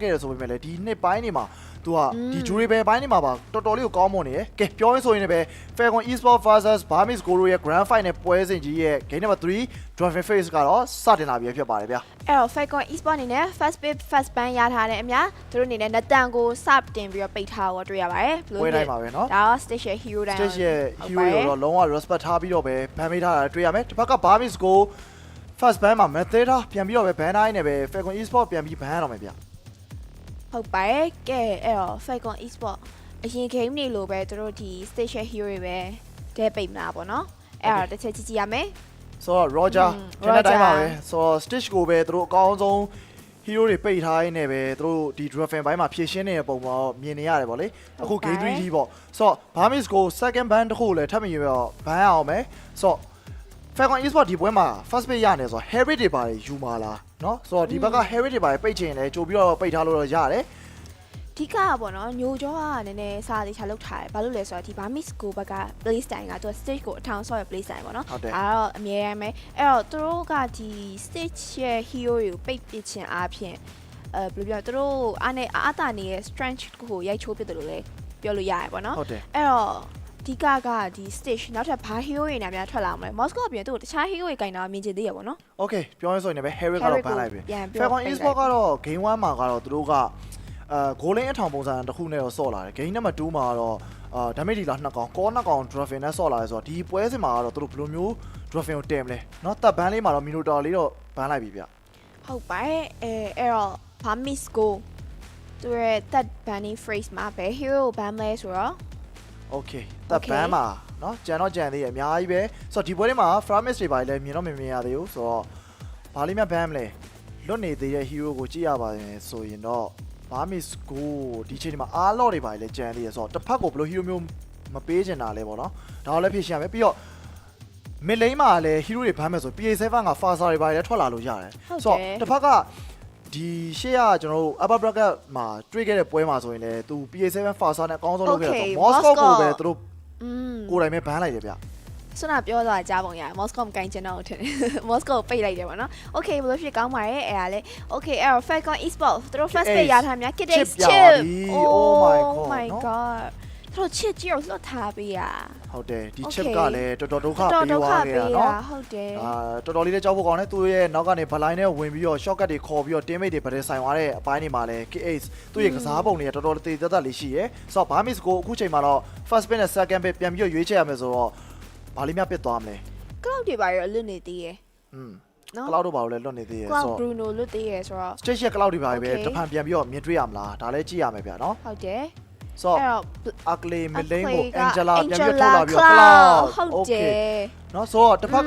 ခဲ့တယ်ဆိုပေမဲ့လည်းဒီနှစ်ပိုင်းနေမှာသူကဒီ durable ဘိုင်းနေမှာပါတော်တော်လေးကိုကောင်းမွန်နေတယ်ကဲပြောရင်းဆိုရင်လည်း Falcon Esports vs Barmis Goro ရဲ့ Grand Final ပွဲစဉ်ကြီးရဲ့ Game Number 3 Dragon Face ကတော့စတင်လာပြီဖြစ်ပါတယ်ဗျာအဲ့တော့ Falcon Esports အနေနဲ့ first bid first ban ရထားတဲ့အများသူတို့အနေနဲ့နတန်ကိုစတင်ပြီးတော့ပိတ်ထားတော့တွေ့ရပါတယ်ဘလို့လဲဒါတော့ Stage Hero တိုင်း Stage Hero ကိုတော့လုံးဝ respect ထားပြီးတော့ပဲban ပေးထားတာတွေ့ရမယ်တစ်ဖက်က Barmis Go first ban မှာ Method ပြန်ပြီးတော့ပဲ ban တိုင်းနဲ့ပဲ Falcon Esports ပြန်ပြီး ban ရတော့မယ်ဗျာဟုတ်ပါတယ်ကဲအဲ့တော့ Falcon Esports အရင် game တွေလိုပဲသူတို့ဒီ Stage Hero တွေပဲတဲပိတ်မလားပေါ့နော်အဲ့တော့တစ်ချက်ကြည့်ရမယ်ဆိုတော့ Roger ကျွန်တော်တိုင်းပါပဲဆိုတော့ Stitch ကိုပဲသူတို့အကောင်းဆုံး hero တွေပိတ်ထားရင်းနဲ့ပဲသူတို့ဒီ Dragon ဘိုင်းမှာဖြည့်ရှင်းနေတဲ့ပုံမှာမြင်နေရတယ်ဗောလေအခု Game 3 ပေါ့ဆိုတော့ Barmis ကို second ban တစ်ခုလည်းထပ်မရတော့ ban ရအောင်မယ်ဆိုတော့ Falcon Esports ဒီပွဲမှာ first pick ရနေဆိုတော့ Harry တွေပါတယ်ယူမာလားเนาะဆိုတော့ဒီဘက်က Harry တွေပါတယ်ပိတ်ချင်လည်းကြိုပြီးတော့ပိတ်ထားလို့တော့ရတယ်ဒီကပေါ့နော်ညိုကျော်ကနည်းနည်းစားသေးချလောက်ထားတယ်ဘာလို့လဲဆိုတော့ဒီ Barmis Go ဘက်က play style ကသူက stage ကိုအထောင်ဆော့ရ play style ပေါ့နော်ဒါတော့အမြဲတမ်းပဲအဲ့တော့သူတို့ကဒီ stage ရဲ့ hero တွေကိုပိတ်ပစ်ခြင်းအားဖြင့်ဘယ်လိုပြောသူတို့အားတာနေတဲ့ strength ကိုရိုက်ချိုးပစ်တယ်လို့လည်းပြောလို့ရတယ်ပေါ့နော်အဲ့တော့ဒီကဒီ stage နောက်ထပ်ဘာ hero တွေများထွက်လာမလဲ Moscow အပြင်သူ့တခြား hero တွေကင်တာမြင်ချင်သေးရပေါ့နော် Okay ပြောရင်းဆိုရင်လည်း Harry ကတော့ပန်းလိုက်ပြီ Falcon Esports ကတော့ game 1မှာကတော့သူတို့ကgoaling အထောင်ပုံစံတစ်ခုနဲ့တော့ဆော့လာတယ် game number 2မှာတော့damage dealer 2ကောင် core 2ကောင် Dragon နဲ့ဆော့လာတယ်ဆိုတော့ဒီပွဲစဉ်မှာကတော့သူတို့ဘယ်လိုမျိုး Dragon ကိုတင်မလဲเนาะတပ်ဘန်းလေးမှာတော့ Minotaur လေးတော့ဘန်းလိုက်ပြီဗျဟုတ်ပါတယ်အဲ့တော့ Barmis Go သူရဲ့တပ် banning phrase မှာပဲ hero ဘန်းလဲဆိုတော့ Okay တပ်ဘန်းမှာเนาะကြံတော့ကြံသေးတယ်အများကြီးပဲဆိုတော့ဒီပွဲလေးမှာ Framis တွေပါလေမြင်တော့မမြင်ရသေးဘူးဆိုတော့ဘာလေးများဘန်းမလဲလွတ်နေသေးတဲ့ hero ကိုကြည့်ရပါတယ်ဆိုရင်တော့Barmis Go ဒီချိန်မှာအားလော့တွေပါလေကြံသေးရဆိုတော့တစ်ဖက်ကိုဘယ်လို hero မျိုးမပေးချင်တာလဲပေါ့နော်ဒါတော့လည်းဖြည့်ရှင်းရမယ်ပြီးတော့ mid lane မှာလည်း hero တွေဘမ်းမယ်ဆို PA7 က Faza တွေပါလေထွက်လာလို့ရတယ်ဆိုတော့တစ်ဖက်ကဒီရှေ့ကကျွန်တော်တို့ upper bracket မှာတွေ့ခဲ့တဲ့ပွဲမှာဆိုရင်လည်းသူ PA7 Faza နဲ့အကောင်းဆုံးလုပ်ခဲ့တယ်ဆို Moscow ကိုပဲသူတို့ကိုယ်တိုင်ပဲဘန်းလိုက်တယ်ဗျဆွမ်းပြောသွားကြားပုံရတယ် Moscow မကင်ချင်တော့ထင်တယ် Moscow ပိတ်လိုက်တယ်ပေါ့နော် Okay ဘယ်လိုဖြစ်ကောင်းပါရဲ့အဲ့ဒါလေ Okay အဲ့တော့ Falcon Esports သူတို့ first pick ရထားများ Kid Chip Oh my god သူတို့ chip ကြီးကိုလွတ်ထားပေးရဟုတ်တယ်ဒီ chip ကလည်းတော်တော်ဒုက္ခပေးသွားခဲ့တာเนาะဟုတ်တယ်တော်တော်လေးလည်းကြောက်ဖို့ကောင်းတယ်သူရဲ့နောက်ကနေဘလိုင်းနဲ့ဝင်ပြီးတော့ shortcut တွေခေါ်ပြီးတော့ teammate တွေဗတဲ့ဆိုင်သွားတဲ့အပိုင်းတွေမှာလည်း KH သူ့ရဲ့ကစားပုံတွေကတော်တော်သေးသက်လေးရှိရယ်ဆိုတော့ Barmis ကိုအခုချိန်မှာတော့ first pick နဲ့ second pick ပြန်ပြီးတော့ရွေးချယ်ရမယ်ဆိုတော့ဘာလေးများပစ်သွားမလဲ cloud တွေပါရလွတ်နေသေးရယ်နော် cloud တို့ပါလို့လည်းလွတ်နေသေးရယ်ဆိုတော့ Bruno လွတ်သေးရယ်ဆိုတော့ stage ရဲ့ cloud တွေပါပဲတဖန်ပြန်ပြီးတော့မြင်တွေ့ရမလားဒါလည်းကြည့်ရမယ်ဗျာနော်ဟုတ်တယ်ဆိုတော့ Ackley Milane ကို Angela ပြန်ပြီးထုတ်လာပြီးတော့ cloud ဟုတ်တယ်နော်ဆိုတော့တစ်ဖက်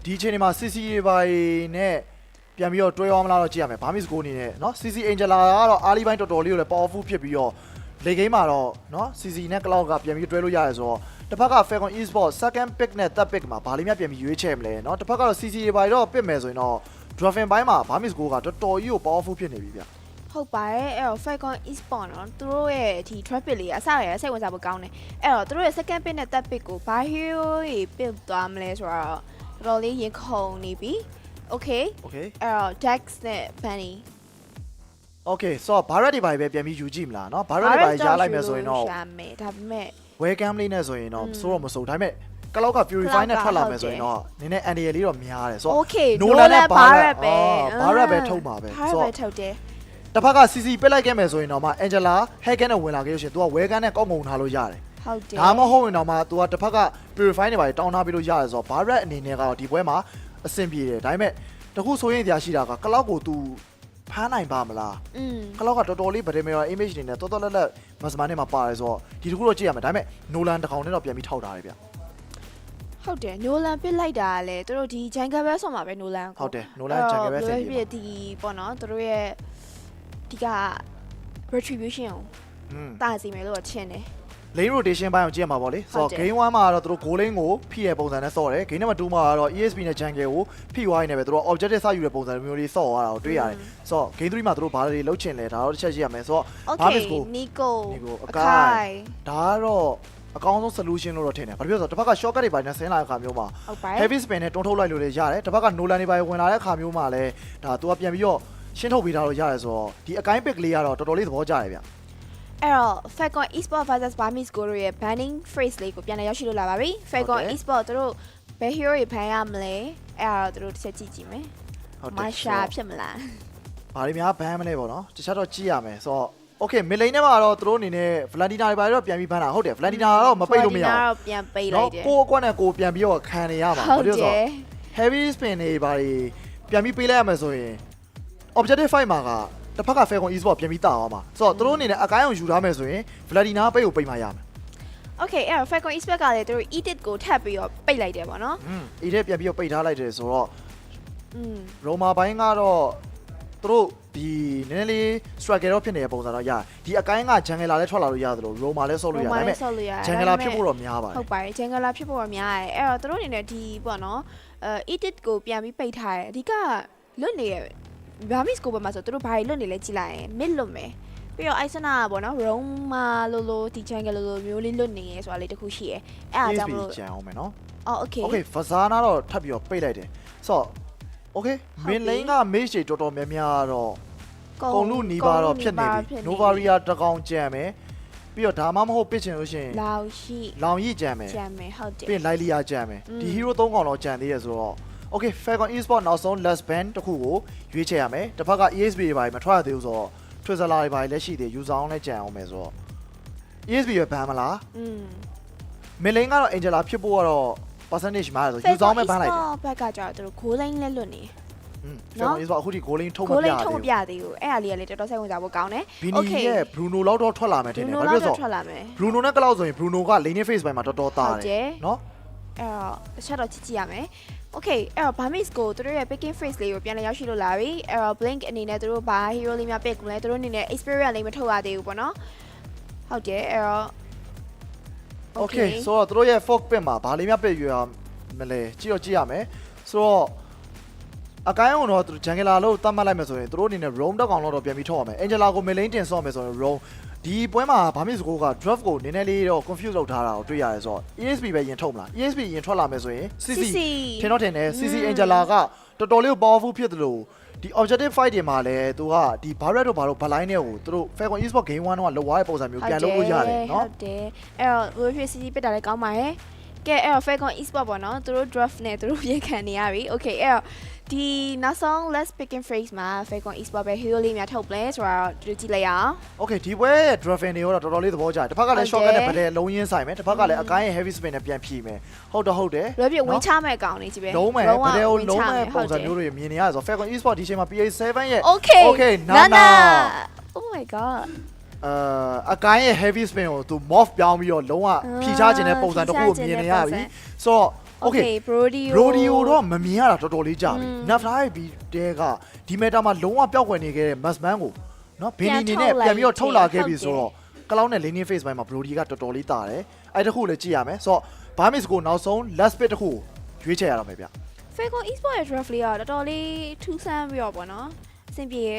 ကဒီအချိန်ဒီမှာ CC တွေပါနဲ့ပြန်ပြီးတော့တွဲအောင်မလားတော့ကြည့်ရမယ် Barmis Go အနေနဲ့နော် CC Angela ကတော့ early ပိုင်းတော်တော်လေးကိုလည်း powerful ဖြစ်ပြီးတော့လေဂိမ်းမှာတော့နော် CC နဲ့ cloud ကပြန်ပြီးတွဲလို့ရတယ်ဆိုတော့တစ်ဖက်က Falcon Esports second pick နဲ့ third pick မှာဘာလေးများပြန်ပြီးရွေးချယ်မလဲเนาะတစ်ဖက်ကတော့ CC တွေပါတော့ပစ်မယ်ဆိုရင်တော့ Dragon ဘိုင်းမှာ Barmis Go ကတော်တော်ကြီးကို powerful ဖြစ်နေပြီဗျဟုတ်ပါတယ်အဲ့တော့ Falcon Esports เนาะသူတို့ရဲ့ဒီ traffic လေးအစရစိတ်ဝင်စားဖို့ကောင်းတယ်အဲ့တော့သူတို့ရဲ့ second pick နဲ့ third pick ကိုဘာ hero တွေပစ်သွားမလဲဆိုတော့တော်တော်လေးရင်ခုန်နေပြီ Okay အဲ့တော့ Dex နဲ့ Bunny Okay ဆိုတော့ Barret တွေပါပဲပြန်ပြီးယူကြည့်မလားเนาะ Barret တွေပါရလိုက်မယ်ဆိုရင်တော့ရှာမယ်ဒါပေမဲ့Welcome လေးနဲ့ဆိုရင်တော့စိုးတော့မစိုးဒါပေမဲ့ကလောက်က Purify နဲ့ထွက်လာမယ်ဆိုရင်တော့နည်းနည်း NDL လေးတော့များတယ်ဆိုတော့ Nolan နဲ့ Barret ပဲ Barret ပဲထုတ်မှာပဲဆိုတော့ထုတ်တယ်တစ်ဖက်က CC ပစ်လိုက်ခဲ့မယ်ဆိုရင်တော့မှ Angela Hacken နဲ့ဝင်လာခဲ့လို့ရှိရင် तू က Welcome နဲ့ကောက်ငုံထားလို့ရတယ်ဟုတ်တယ်ဒါမှမဟုတ်ရင်တော့မှ तू ကတစ်ဖက်က Purify နဲ့ပါတောင်းထားပြီးလို့ရတယ်ဆိုတော့ Barret အနေနဲ့ကတော့ဒီပွဲမှာအဆင်ပြေတယ်ဒါပေမဲ့တခုဆိုရင်တရားရှိတာကကလောက်ကို तूဖမ်းနိုင်ပါမလားကလောက်ကတော်တော်လေးဗဒယ်မီရာ image တွေနဲ့တော်တော်လက်မစမနဲ့မှာပါတယ်ဆိုတော့ဒီတခုတော့ကြည့်ရမယ်ဒါပေမဲ့ Nolan တစ်ကောင်နဲ့တော့ပြန်ပြီးထောက်ထားတယ်ဗျဟုတ်တယ် Nolan ပစ်လိုက်တာလေသူတို့ဒီ Jungle Bell ဆော့မှာပဲ Nolan ဟုတ်တယ် Nolan Jungle Bell ဆက်ပြီးဒီပေါ့နော်သူတို့ရဲ့ဒီက retribution ကိုတာစီမယ်လို့ထင်တယ်lane rotation ဘိုင်းအောင်ကြည့်ရမှာပေါ့လေဆိုတော့ game 1မှာတော့သူတို့ goal lane ကိုဖိတဲ့ပုံစံနဲ့ဆော့တယ် game number 2မှာတော့ ESP နဲ့ jungle ကိုဖိဝိုင်းနေပဲသူတို့ objective စယူတဲ့ပုံစံမျိုးလေးဆော့သွားတာကိုတွေ့ရတယ်ဆိုတော့ game 3မှာသူတို့ဘာတွေလုပ်ချင်လဲဒါတော့တစ်ချက်ကြည့်ရမယ်ဆိုတော့ Barmis Go Nico အကိုင်ဒါကတော့အကောင်းဆုံး solution လို့တော့ထင်တယ်ဘာဖြစ်လို့ဆိုတော့တစ်ဖက်က shortcut တွေပိုင်းနဲ့ဆင်းလာတဲ့အခါမျိုးမှာ heavy spin နဲ့တွန်းထုတ်လိုက်လို့လည်းရတယ်တစ်ဖက်က Nolan တွေပိုင်းဝင်လာတဲ့အခါမျိုးမှာလည်းဒါသူကပြန်ပြီးတော့ ရှင်းထုတ်ပေးထားလို့ရတယ်ဆိုတော့ဒီအကိုင်းပစ်ကလေးကတော့တော်တော်လေးသဘောကျတယ်ဗျအဲ့တော့ Falcon Esport versus Burmese Go ရဲ့ banning phrase လေးကိုပြန်လည်ရောက်ရှိလို့လာပါပြီ Falcon Esport သူတို့ဘယ် hero တွေဖန်ရမလဲအဲ့ဒါတော့သူတို့တစ်ချက်ကြည့်ကြည့်မယ်ဟုတ်တယ် Masha ဖြစ်မလားဘာတွေများဘန်းမလဲပေါ့နော်တခြားတော့ကြည့်ရမယ်ဆိုတော့ Okay မလိန်ထဲမှာတော့သူတို့အနေနဲ့ Valentina တွေပါတော့ပြန်ပြီးဖမ်းတာဟုတ်တယ် Valentina ကတော့မပိတ်လို့မရဘူးတော့ပြန်ပိတ်လိုက်တယ်ကိုအကွက်နဲ့ကိုပြန်ပြီးတော့ခံနေရမှာဘာလို့ဆိုတော့ heavy spin တွေဘာတွေပြန်ပြီးပေးလိုက်ရမယ်ဆိုရင် objective fight မှာကတစ်ဖက်က Falcon Esport ပြန်ပြီးတာအောင်ပါဆိုတော့သူတို့အနေနဲ့အကိုင်းအောင်ယူထားမယ်ဆိုရင် Valentina ပိတ်ကိုပိတ်မှရမယ် Okay အဲ့တော့ Falcon Esport ကလည်းသူတို့ edit ကိုထပ်ပြီးတော့ပိတ်လိုက်တယ်ပေါ့နော်edit ပြန်ပြီးတော့ပိတ်ထားလိုက်တယ်ဆိုတော့Roma ဘိုင်းကတော့သူတို့ဒီနည်းနည်းလေး struggle တော့ဖြစ်နေတဲ့ပုံစံတော့ရဒီအကိုင်းက jungle လည်းထွက်လာလို့ရတယ်လို့ Roma လည်းဆော့လို့ရတယ်ဒါပေမဲ့ jungle ဖြစ်ဖို့တော့များပါတယ်ဟုတ်ပါတယ် jungle ဖြစ်ဖို့တော့များတယ်အဲ့တော့သူတို့အနေနဲ့ဒီပေါ့နော်edit ကိုပြန်ပြီးပိတ်ထားတယ်အဓိကလွတ်နေရ Burmese ကိုပဲမှာဆိုသူတို့ဘာတွေလွတ်နေလဲကြည့်လိုက်ရင် mid လွတ်မယ်ပြီးတော့ Isona ပေါ့နော် Roma လိုဒီ jungle လိုမျိုးလေးလွတ်နေရဲဆိုတာလေးတခုရှိရဲအဲ့ဒါကြောင့်မလို့ကြံအောင်မယ်နော်အော် okay okay Fazana တော့ထပ်ပြီးတော့ပိတ်လိုက်တယ်ဆိုတော့Okay မင်းလိန်က mage တွေတော်တော်များများတော့ကုန်လူနီးပါတော့ဖြစ်နေပြီ Novaria တကောင်ကြံမယ်ပြီးတော့ဒါမှမဟုတ်ပစ်ချင်လို့ရှိရင်လောင်ရှိကြံမယ်ဟုတ်တယ်ပြီးရင် Lilia ကြံမယ်ဒီ hero 3ကောင်တော့ကြံသေးရဆိုတော့ Okay Falcon Esport နောက်ဆုံး last band တခုကိုရွေးချယ်ရမယ်တစ်ဖက်က ESB တွေပါမထွက်ရသေးဘူးဆိုတော့ Twizzler တွေပါလည်းရှိသေး user အောင်လည်းကြံအောင်မယ်ဆိုတော့ ESB ရဘန်မလားမင်းလိန်ကတော့ Angela ဖြစ်ဖို့ကတော့ percentage မှာဆို user အောင်ပဲဘန်လိုက်တယ်ဘက်ကကြာသူတို့ goal line လည်းလွတ်နေနော်ဒီဆိုအခုဒီ goal line ထုတ်မပြသေးဘူး goal line ထုတ်မပြသေးဘူးအဲ့ဒါလေးကလေတော်တော်စိတ်ဝင်စားဖို့ကောင်းတယ် Okay ရဲ့ Bruno လောက်တော့ထွက်လာမယ်ထင်တယ်ဘာဖြစ်လို့ထွက်လာမယ် Bruno နဲ့ကလောက်ဆိုရင် Bruno က lane face ပိုင်းမှာတော်တော်တာတယ်နော်အဲ့တော့တစ်ချက်တော့ကြည့်ရမယ် Okay အဲ့တော့ Burmese ကိုသူတို့ရဲ့ picking phrase လေးကိုပြန်လည်ရောက်ရှိလို့လာပြီအဲ့တော့ Blink အနေနဲ့သူတို့ဘာ hero လေးများ pick မလဲသူတို့အနေနဲ့ experience လေးမထုတ်ရသေးဘူးပေါ့နော်ဟုတ်တယ်အဲ့တော့ Okay ဆိုတော့သူတို့ရဲ့ fork pick မှာဘာလေးများ pick ရွေးရမလဲကြည့်ရမယ်ဆိုတော့အကိုင်းအောင်တော့သူ jungle လို့တတ်မှတ်လိုက်မယ်ဆိုရင်သူတို့အနေနဲ့ roam တက်ကောင်တော့ပြန်ပြီးထုတ်ရမယ် Angela ကို main lane တင်ဆော့မယ်ဆိုရင် roam ဒီပွဲမှာဗာမစ်စကိုက draft ကိုနည်းနည်းလေးတော့ confuse လုပ်ထားတာကိုတွေ့ရတယ်ဆိုတော့ ESP ပဲရင်ထုတ်မလား ESP ရင်ထွက်လာမယ်ဆိုရင် CC ထင်တော့ထင်တယ် CC Angela ကတော်တော်လေး powerful ဖြစ်တယ်လို့ဒီ objective fight တွေမှာလည်းသူကဒီ Barret တို့ဘာလို့ Baline တွေကိုသူတို့ Falcon Esport Game 1တော့လောက်သွားတဲ့ပုံစံမျိုးပြန်လုပ်လို့ရတယ်เนาะဟုတ်တယ်အဲ့တော့ Wolfie CC ပစ်တာလည်းကောင်းပါတယ်ကဲအဲ့တော့ Falcon Esport ပေါ့နော်သူတို့ draft နဲ့သူတို့ရေခံနေရပြီ Okay အဲ့တော့ဒီနောက်ဆုံး let's picking phrase မှာ Falcon Esport ပဲ hero လေးများထုတ်ပလဲဆိုတော့သူကြည့်လိုက်အောင် Okay ဒီပွဲရဲ့ draft တွေတော့တော်တော်လေးသဘောကျတယ်တစ်ဖက်ကလည်း shotgun နဲ့ဗဒဲလုံးရင်းဆိုင်မယ်တစ်ဖက်ကလည်းအကိုင်းရဲ့ heavy spin နဲ့ပြန်ဖြီးမယ်ဟုတ်တယ် လွယ်ပြဝင်ချမဲ့အကောင်လေးကြီးပဲလုံးမယ်ဗဒဲကိုလုံးမဲ့ပုံစံမျိုးတွေမြင်နေရဆို Falcon Esport ဒီချိန်မှာ PA7 ရဲ့ Okay Nana Oh my godအကိုင်းရဲ့ heavy spin ကိုသူ morph ပြောင်းပြီးတော့လုံးဝဖြီးချခြင်းတဲ့ပုံစံတစ်ခုကိုမြင်နေရပြီဆိုတော့Okay Brodio တော့မမြင်ရတာတော်တော်လေးကြာပြီ Nafta ရဲ့ဘီတဲကဒီ meta မှာလုံးဝပျောက်ကွယ်နေခဲ့တဲ့ Masman ကိုเนาะဘင်းနေနဲ့ပြန်ပြီးတော့ထုတ်လာခဲ့ပြီဆိုတော့ကလောင်းနဲ့ laning phase ပိုင်းမှာ Brodio ကတော်တော်လေးတာတယ်အဲ့တခုလည်းကြည့်ရမယ်ဆိုတော့ Burmese ကိုနောက်ဆုံး last pick တခုရွေးချယ်ရတော့မယ်ဗျ Falcon Esport ရဲ့ draft လေးကတော်တော်လေးထူးဆန်းပြီးတော့ပေါ့နော်အဆင်ပြေရ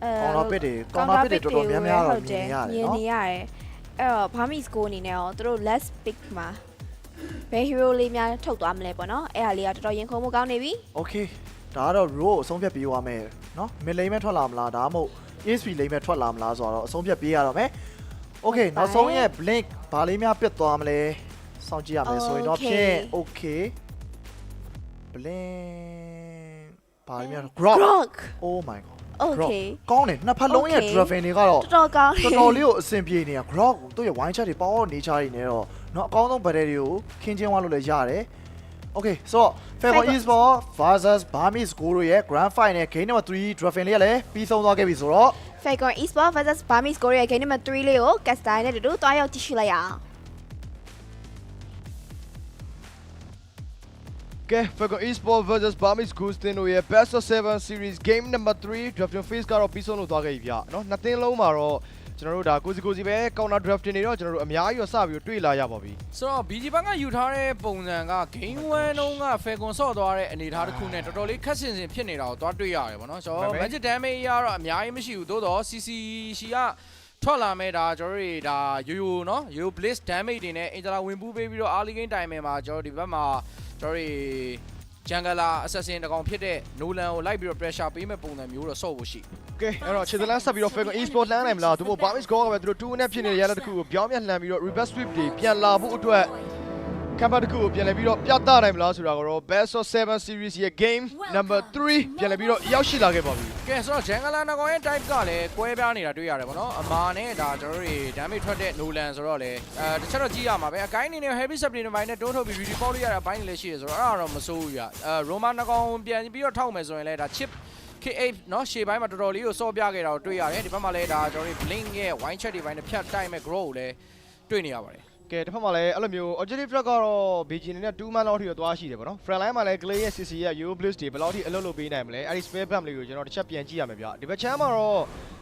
ကောင်းတာပစ်တွေတော်တော်များများတော့မြင်နေရတယ်เนาะမြင်နေရတယ်အဲ့တော့ Burmese ကိုအနေနဲ့ရောသူတို့ last pick မှာဘယ် hero လေးများထုတ်သွားမလဲပေါ့နော်အဲ့ဟာလေးကတော်တော်ရင်ခုန်မှုကောင်းနေပြီ Okay ဒါကတော့ row အဆုံးဖြတ်ပေးသွားမယ်เนาะ mid lane ပဲထွက်လာမလားဒါမှမဟုတ် ESP lane ပဲထွက်လာမလားဆိုတော့အဆုံးဖြတ်ပေးရတော့မယ် Okay နောက်ဆုံးရဲ့ blink ဘာလေးများပြတ်သွားမလဲစောင့်ကြည့်ရမယ်ဆိုရင်တော့ဖြင့် Okay blink ဘာလေးများ grok Oh my god Okay ကောင်းတယ်နှစ်ဖက်လုံးရဲ့ dragon တွေကတော့တော်တော်ကောင်းတော်တော်လေးကိုအဆင်ပြေနေတာ grok သူ့ရဲ့ wine chat တွေ power nature တွေနဲ့တော့เนาะအကောင်းဆုံး battle တွေကိုခင်းချင်းဝါလို့လည်းရတယ် Okay ဆိုတော့ Falcon Esport versus Burmese Go တို့ရဲ့ grand final game number 3 dragon လေးကလည်းပြီးဆုံးသွားခဲ့ပြီဆိုတော့ Falcon Esport versus Burmese Go ရဲ့ game number 3 လေးကို Castai နဲ့တူတွားရောက်ကြည့်ရှုလိုက်ရအောင်ကဲ Falcon Esport versus Burmese Go တင်တို့ရဲ့ Best of 7 series game number 3 drafting phase ကတော့ပြီးဆုံးလို့သွားခဲ့ပြီဗျเนาะနှစ်သင်းလုံးမှာတော့ကျွန်တော်တို့ဒါကိုစီပဲ counter drafting တွေတော့ကျွန်တော်တို့အများကြီးတော့စပြီးတွေ့လာရပါပြီဆိုတော့ BG ဘက်ကယူထားတဲ့ပုံစံက game 1 တုန်းက Falcon ဆော့သွားတဲ့အနေအထားတစ်ခုနဲ့တော်တော်လေးခက်ဆင်ဆင်ဖြစ်နေတာကိုသွားတွေ့ရတယ်ပေါ့နော်ဆိုတော့ magic damage ကတော့အများကြီးမရှိဘူးသို့တော့ CC ရှီကထွက်လာမဲ့ဒါကျွန်တော်တို့ဒါရိုးနော်ရိုး blaze damage တွေနဲ့ Angela ဝင်ပူးပေးပြီးတော့ early game time မှာကျွန်တော်ဒီဘက်မှာကျွန်တော် Jungler assassin တကောင်ဖြစ်တဲ့ Nolan ကိုလိုက်ပြီးတော့ pressure ပေးမဲ့ပုံစံမျိုးတော့ဆော့ဖို့ရှိ ကဲအဲ့တော့ခြေသလန်းဆက်ပြီးတော့ Falcon Esport လှမ်းနိုင်မလားသူတို့ Barmis Go ကပဲသူတို့2 နဲ့ဖြစ်နေတဲ့ရလဒ်တစ်ခုကိုပြောင်းပြန်လှမ်းပြီးတော့ reverse sweep တွေပြန်လာဖို့အတွက်ကမ်ပတ်တစ်ခုကိုပြန်လည်ပြီးတော့ပြသနိုင်မလားဆိုတာကတော့ Best of 7 series ရဲ့ game number 3ပြန်လည်ပြီးတော့ရောက်ရှိလာခဲ့ပါပြီကဲဆိုတော့ Jungler နကောင်ရဲ့ type ကလည်းကွဲပြားနေတာတွေ့ရတယ်ဗောနော်အမာနဲ့ဒါကျွန်တော်တို့တွေ damage ထွက်တဲ့ Nolan ဆိုတော့လေတခြားတော့ကြည့်ရမှာပဲအကိုင်းအနေနဲ့ heavy supply တွေနဲ့တွန်းထုတ်ပြီး report လို့ရတဲ့အပိုင်းတွေလည်းရှိရဆိုတော့အဲ့ဒါတော့မစိုးဘူးရRoma နကောင်ပြန်ပြီးတော့ထောက်မယ်ဆိုရင်လည်းဒါ chip K8 เนาะရှေ့ပိုင်းမှာတော်တော်လေးကိုစော့ပြခဲ့တာကိုတွေ့ရတယ်ဒီဘက်မှာလည်းဒါကျွန်တော်တို့ blink ရဲ့ wine check တွေပိုင်းနဲ့ဖြတ်တိုက်မဲ့ grow ကိုလည်းတွေ့နေရပါတယ်ကဲတစ်ဖက်မှာလည်းအဲ့လိုမျိုး objective track ကတော့ BG အနေနဲ့2 man လောက်ထိတော့သွားရှိတယ်ပေါ့နော် front line မှာလည်း Clay ရဲ့ CC ရဲ့ Euro Bliss တွေဘယ်လောက်ထိအလုပ်လုပ်ပေးနိုင်မလဲအဲ့ဒီ spare bump လေးကိုကျွန်တော်တစ်ချက်ပြန်ကြည့်ရမယ်ဗျဒီဘက်ချမ်းမှာတော့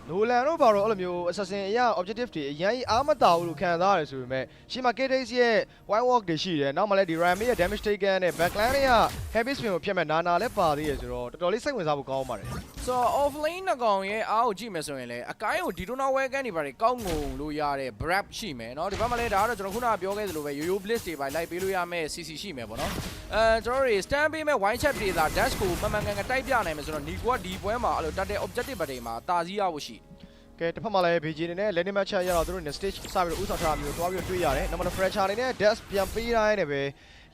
Nolan တို့ဘာလို့အဲ့လိုမျိုး assassin အရာ objective တွေအရင်အားမတာဘူးလို့ခံစားရတယ်ဆိုပေမဲ့ရှေ့မှာ K-Days ရဲ့ white walk တွေရှိတယ်နောက်မှလည်းဒီ Rami ရဲ့ damage taken နဲ့ backline တွေက heavy spin ကိုဖျက်မဲ့နာလည်းပါသေးတယ်ဆိုတော့တော်တော်လေးစိတ်ဝင်စားဖို့ကောင်းပါတယ်ဆိုတော့ offlane နကောင်ရဲ့အားကိုကြည့်မယ်ဆိုရင်လည်းအကိုင်းကိုဒီတိုနာဝဲကန်တွေပါတယ်ကောက်ငုံလို့ရတဲ့ brap ရှိမယ်เนาะဒီဘက်မှာလည်းဒါကတော့ကျွန်တော်ခုနကပြောခဲ့သလိုပဲ yo-yo blitz တွေပါလိုက်ပေးလို့ရမယ် CC ရှိမယ်ပေါ့နော်ကျွန်တော်တို့ stand ပေးမဲ့ wine chat တွေသာ dash ကိုမှန်မှန်ကန်ကန်တိုက်ပြနိုင်မယ်ဆိုတော့ Nico ကဒီပွဲမှာအဲ့လိုတတ်တဲ့ objective တွေမှာတာစည်းရဖို့ရှိကဲတစ်ဖက်မှာလည်း BG အနေနဲ့ lane match ရတော့သူတို့နဲ့ stage စပြီးတော့ဥဆောင်ထားမျိုးသွားပြီးတော့တွေ့ရတယ်နောက်မှတော့ pressure အနေနဲ့ dash ပြန်ပေးတိုင်းနဲ့ပဲ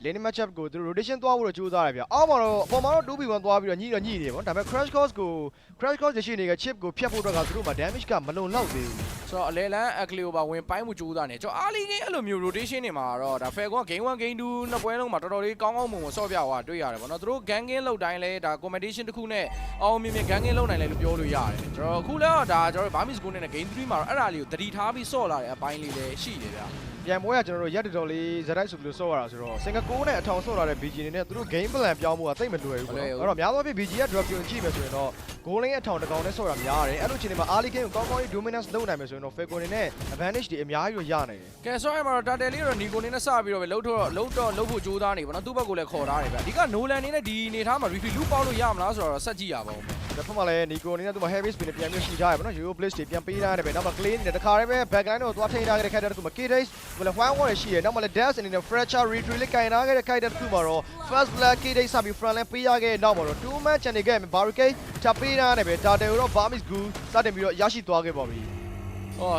lane match up ကိုသူတို့ rotation သွားဖို့တော့ကြိုးစားတယ်ဗျအောက်မှာတော့အပေါ်မှာတော့ 2v1 သွားပြီးတော့ညှိနေတယ်ပေါ့ဒါပေမဲ့ crash course ရရှိနေတဲ့ chip ကိုဖျက်ဖို့အတွက်ကသူတို့မှာ damage ကမလုံလောက်သေးဘူးဆိုတော့အလဲလန်း Acleo ပါဝင်ပိုင်းမှုကြိုးစားနေကျွန်တော် early game အဲ့လိုမျိုး rotation တွေမှာတော့ဒါ Falcon game 1 game 2နှစ်ပွဲလုံးမှာတော်တော်လေးကောင်းကောင်းမွန်မွန်ဆော့ပြသွားတွေ့ရတယ်ပေါ့နော်သူတို့ gang game လောက်တိုင်းလဲဒါ competition တစ်ခုနဲ့အောင်မြင်မြင် gang game လောက်နိုင်လဲလို့ပြောလို့ရတယ်ကျွန်တော်အခုလည်းဒါကျွန်တော် Barmis Go နဲ့ game 3မှာတော့အဲ့ဒါလေးကိုတတိထားပြီးဆော့လာတဲ့အပိုင်းလေးလည်းရှိတယ်ဗျပြန်ပွဲကကျွန်တော်တို့ရက်တော်လေးဇက်တိုက်ဆိုပြီးလို့ဆော့ရတာဆိုတော့စင်ကာပူနဲ့အထောင်ဆော့လာတဲ့ BG အနေနဲ့သူတို့ game plan ပြောင်းမှုကတိတ်မလွယ်ဘူးပေါ့နော်အဲ့တော့များသောအားဖြင့် BG က drop ပြုံကြည့်မယ်ဆိုရင်တော့ goal line အထောင်တစ်ကောင်နဲ့ဆော့တာများတယ်အဲ့လိုချိန်တွေမှာ early game ကိုကောင်းကောင်းကြီး dominance လုပ်နိုင်မယ်ဆိုရင်တော့ Falcon နဲ့ advantage တွေအများကြီးရနိုင်တယ်ကဲဆိုရင်မှာတော့ Turtle လေးတော့ Nico နဲ့စပြီးတော့ပဲလှုပ်ဖို့ကြိုးစားနေပါတော့သူ့ဘက်ကိုလည်းခေါ်ထားတယ်ဗျအဓိက Nolan နေနဲ့ဒီနေထားမှာ refill loop ပေါက်လို့ရမလားဆိုတော့ဆက်ကြည့်ရပါဦးဒါဖက်မှာလည်း Nico အနေနဲ့သူ့မှာ heavy spin နဲ့ပြန်ပြီးရှိထားရပါတော့ Euro Bliss တွေပြန်ပေးထားတယ်ပဲနောက်မှာ Clay နဲ့တခါတည်းပဲ backline ကိုသွားထိန်းထားခဲ့တဲ့ character တစ်ခုမှာ K-Days ဘယ်လို white wall ရှိရနောက်မှာလည်း dash အနေနဲ့ fracture retreat လေးကင်ထားခဲ့တဲ့ character တစ်ခုမှာတော့ first black K-Days စပြီး front line ပေးရခဲ့နောက်မှာတော့ two man ချန်နေခဲ့မယ် barricade ချပေးထားတယ်ပဲ Turtle ကိုတော့ Barmis Go စတင်ပြီးတော့ရရှိသွားခဲ့ပါပြီ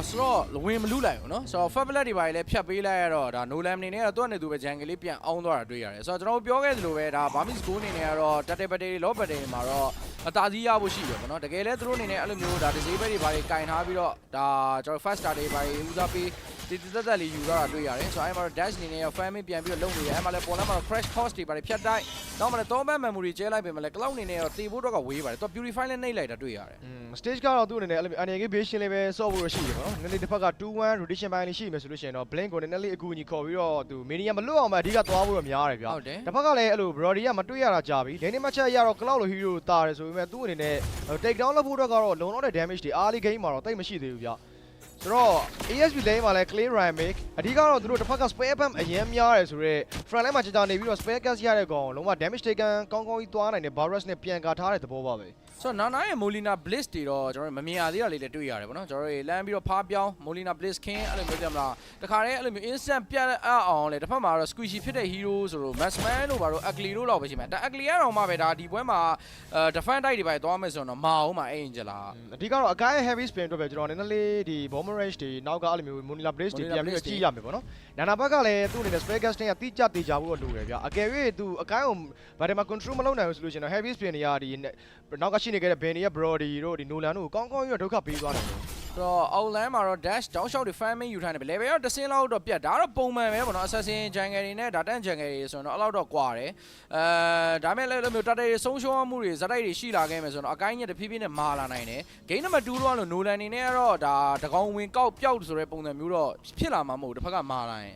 ဆိုတော့ဝင်မလူလိုက်ဘူးเนาะဆိုတော့ Fabulous တွေပါလေဖြတ်ပေးလိုက်ရတော့ဒါ Nolan အနေနဲ့ကတော့သူ့အနေသူပဲ jungle လေးပြန်အောင်သွားတာတွေ့ရတယ်ဆိုတော့ကျွန်တော်ပြောခဲ့သလိုပဲဒါ Barmis Go အနေနဲ့ကတော့ Turtle Battery လော Battery မှာတော့အသာစီးရဖို့ရှိတယ်ပေါ့နော်တကယ်လဲသူတို့အနေနဲ့အဲ့လိုမျိုးဒါ disable တွေပါလေကင်ထားပြီးတော့ဒါကျွန်တော် fast star တွေပါလေဦးစားပေးဒီတက်လေးယူရတာတွေ့ရတယ်ဆိုတော့အဲ့မှာတော့ dash အနေနဲ့ farming ပြန်ပြီးတော့လုပ်နေရတယ်အဲ့မှာလည်းပေါ်လာမှာတော့ crash course တွေပါလေဖြတ်တိုက်နောက်မှလည်း 3 memory ကျဲလိုက်ပြင်မှာလည်း cloud အနေနဲ့တော့တေဖို့တော့ကဝေးပါတယ်သူ purify နဲ့နှိပ်လိုက်တာတွေ့ရတယ်stage ကတော့သူ့အနေနဲ့အဲ့လိုမျိုး energy bastion လေးပဲဆော့ဖို့ရရှိတယ်ပေါ့နော်နည်းနည်းတစ်ဖက်က2-1 rotation ပိုင်းလေးရှိမယ်ဆိုလို့ရှိရင်တော့ blink ကိုနည်းနည်းလေးအကူအညီခေါ်ပြီးတော့သူ mania မလွတ်အောင်ပဲအဓိကသွားဖို့တော့များတယ်ဗျတစ်ဖက်ကလည်းအဲ့လို brody ကမတွေ့ရတာကြာပြီ lane match ရတော့ cloud လို hero တာတယ်ဆိုပေမဲ့သူ့အနေနဲ့ take down လုပ်ဖို့အတွက်ကတော့လုံလောက်တဲ့ damage တွေ early game မှာတော့တိတ်မရှိသေးဘူးဗျဆိုတော့ ASB lane မှာလည်း Clay Ryan make အဓိကတော့သူတို့တစ်ဖက်က spare bump အရင်များတယ်ဆိုတော့ front line မှာကြာနေပြီးတော့ spare gas ရတဲ့ကောင်လုံးဝ damage taken ကောင်းကောင်းကြီးသွားနိုင်တဲ့ Barras နဲ့ပြန်ကာထားတဲ့သဘောပါပဲဆိုတော့နာနာရဲ့ Molina Bliss တွေတော့ကျွန်တော်မမြင်ရသေးတာလေးလည်းတွေ့ရတယ်ပေါ့နော်ကျွန်တော်တို့လမ်းပြီးတော့ဖားပြောင်း Molina Bliss ခင်းအဲ့လိုမျိုးကြမလားတခါတည်းအဲ့လိုမျိုး instant ပြတ်အောင်လေတစ်ဖက်မှာတော့ squishy ဖြစ်တဲ့ hero ဆိုတော့ Maxman တို့ဘာလို့ Ugly တို့လောက်ပဲရှိမှာဒါ Ugly ကတော့မှပဲဒါဒီပွဲမှာdefend တိုက်တွေပဲသွားမယ်ဆိုတော့မအောင်မှာအဲ့Angelaအဓိကတော့အကိုင်း heavy spin တို့ပဲကျွန်တော်နည်းနည်းလေးဒီ bomber range တွေနောက်ကအဲ့လိုမျိုး Molina Bliss တွေပြန်ပြီးကြည့်ရမယ်ပေါ့နော်နာနာဘက်ကလည်းသူ့အနေနဲ့ spare gas တွေကတိကျတေချာဖို့လိုတယ်ဗျအကယ်၍သူအကိုင်းကိုဘာတွေမှာ control မလုပ်နိုင်ဘူးဆိုလို့ရှိရင်တော့ heavy spin တွေကဒီနောက်ကရှိနေခဲ့တဲ့ Ben ရဲ့ Brody တို့ဒီ Nolan တို့ကိုကောင်းကောင်းကြီးဒုက္ခပေးသွားတယ်ဆိုတော့ outland မှာတော့ dash တောက်လျှောက်တွေ farming ယူထားနေပဲ level တော့တစ်စင်းလောက်တော့ပြတ်ဒါတော့ပုံမှန်ပဲပေါ့နော် assassin jungle တွေနဲ့ data jungle တွေဆိုတော့အဲ့လောက်တော့ကွာတယ်ဒါမဲ့လည်းမျိုး data တွေဆုံးရှုံးမှုတွေဇက်တိုက်တွေရှိလာခဲ့မယ်ဆိုတော့အကိုင်းညက်တဖြည်းဖြည်းနဲ့မာလာနိုင်တယ် game number 2တော့လို့ Nolan နေနဲ့ကတော့ဒါတကောင်ဝင်ကောက်ပျောက်ဆိုတဲ့ပုံစံမျိုးတော့ဖြစ်လာမှာမဟုတ်တစ်ဖက်ကမာလာရင်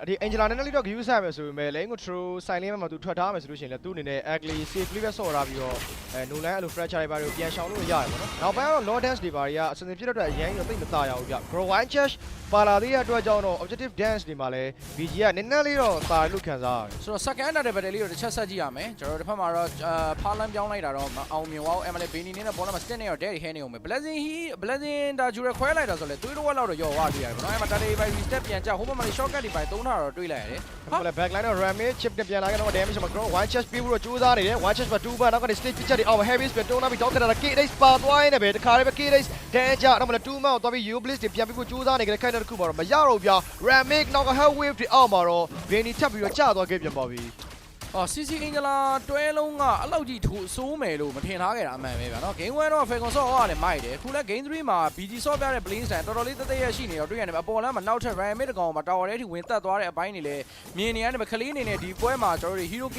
ဒီ Angela နဲ့လည်းတော့ view ဆက်မယ်ဆိုပေမဲ့ lane control side lane မှာသူထွက်ထားမယ်ဆိုလို့ရှိရင်လည်းသူ့အနေနဲ့ ugly safely ပဲဆော့ထားပြီးတော့Nolan အဲ့လို fracture တွေပါကိုပြန်ရှောင်လို့ရတယ်ပေါ့နော်နောက်ပိုင်းကတော့ low dance တွေပါတွေကအစစဖြစ်တဲ့အရင်တော့သိမသာရဘူးဗျ grow one chest ပါလာသေးတဲ့အတွက်ကြောင့်တော့ objective dance တွေမှာလည်း BG ကနည်းနည်းလေးတော့သာလို့ခံစားရတယ်ဆိုတော့ second under battle လေးကိုတစ်ချက်ဆက်ကြည့်ရမယ်ကျွန်တော်တို့တစ်ဖက်မှာတော့ဖားလန်းပြောင်းလိုက်တာတော့အောင်မြင်သွားအောင် MLA Benny နဲ့ပေါ်လာမှာ stand နဲ့တော့ Daddy Hand နေအောင်ပဲ blessing ဒါ jewel ခွဲလိုက်တာဆိုလဲသွေးတော့လောက်တော့ရော်ဝါတွေ့ရတယ်ပေါ့နော်အဲ့မှာ Daddy by step ပြန်ကြဟိုဘက်မှာ shortcut တွေပိုင်သုံး သုံးထားတော့တွေးလိုက်ရတယ် ဟုတ်လေ back line တော့ Ramage chip နဲ့ပြန်လာခဲ့တော့ damage မှာ ground one chest ပြီးပြီးတော့ကြိုးစားနေတယ် one chest မှာ2 bar နောက်ကနေ stage ပြချက်တွေအောက် heavy speed တွန်းလာပြီးတော့ခက်တာ KDace ပါသွားရင်လည်းတခါတည်းပဲ KDace တန်းကြတော့မလား2 man ကိုသွားပြီး U blitz တွေပြန်ပြီးကြိုးစားနေကြတဲ့ခိုင်တဲ့တစ်ခုမှာတော့မရတော့ဗျာ Ramage နောက်က hell wave တွေအောက်မှာတော့ Benny ထပ်ပြီးတော့ကျသွားခဲ့ပြန်ပါပြီ အော် CC အင်ဂျလာတွဲလုံးကအလောက်ကြီးထိုးဆိုးမယ်လို့မထင်ထားခဲ့တာအမှန်ပဲဗျာနော် game 1တော့ Falcon Soft ကလည်းမိုက်တယ်ခုလည်း game 3မှာ BG Soft ပြတဲ့ Blink Stand တော်တော်လေးတရရှိနေတော့တွေ့ရတယ်အပေါ်လမ်းမှာနောက်ထပ် Ryan Mid ကောင်မှာ Tower ထဲထိဝင်တက်သွားတဲ့အပိုင်းတွေလည်းမြင်နေရတယ်ခလေးအနေနဲ့ဒီပွဲမှာကျွန်တော်တို့ Hero K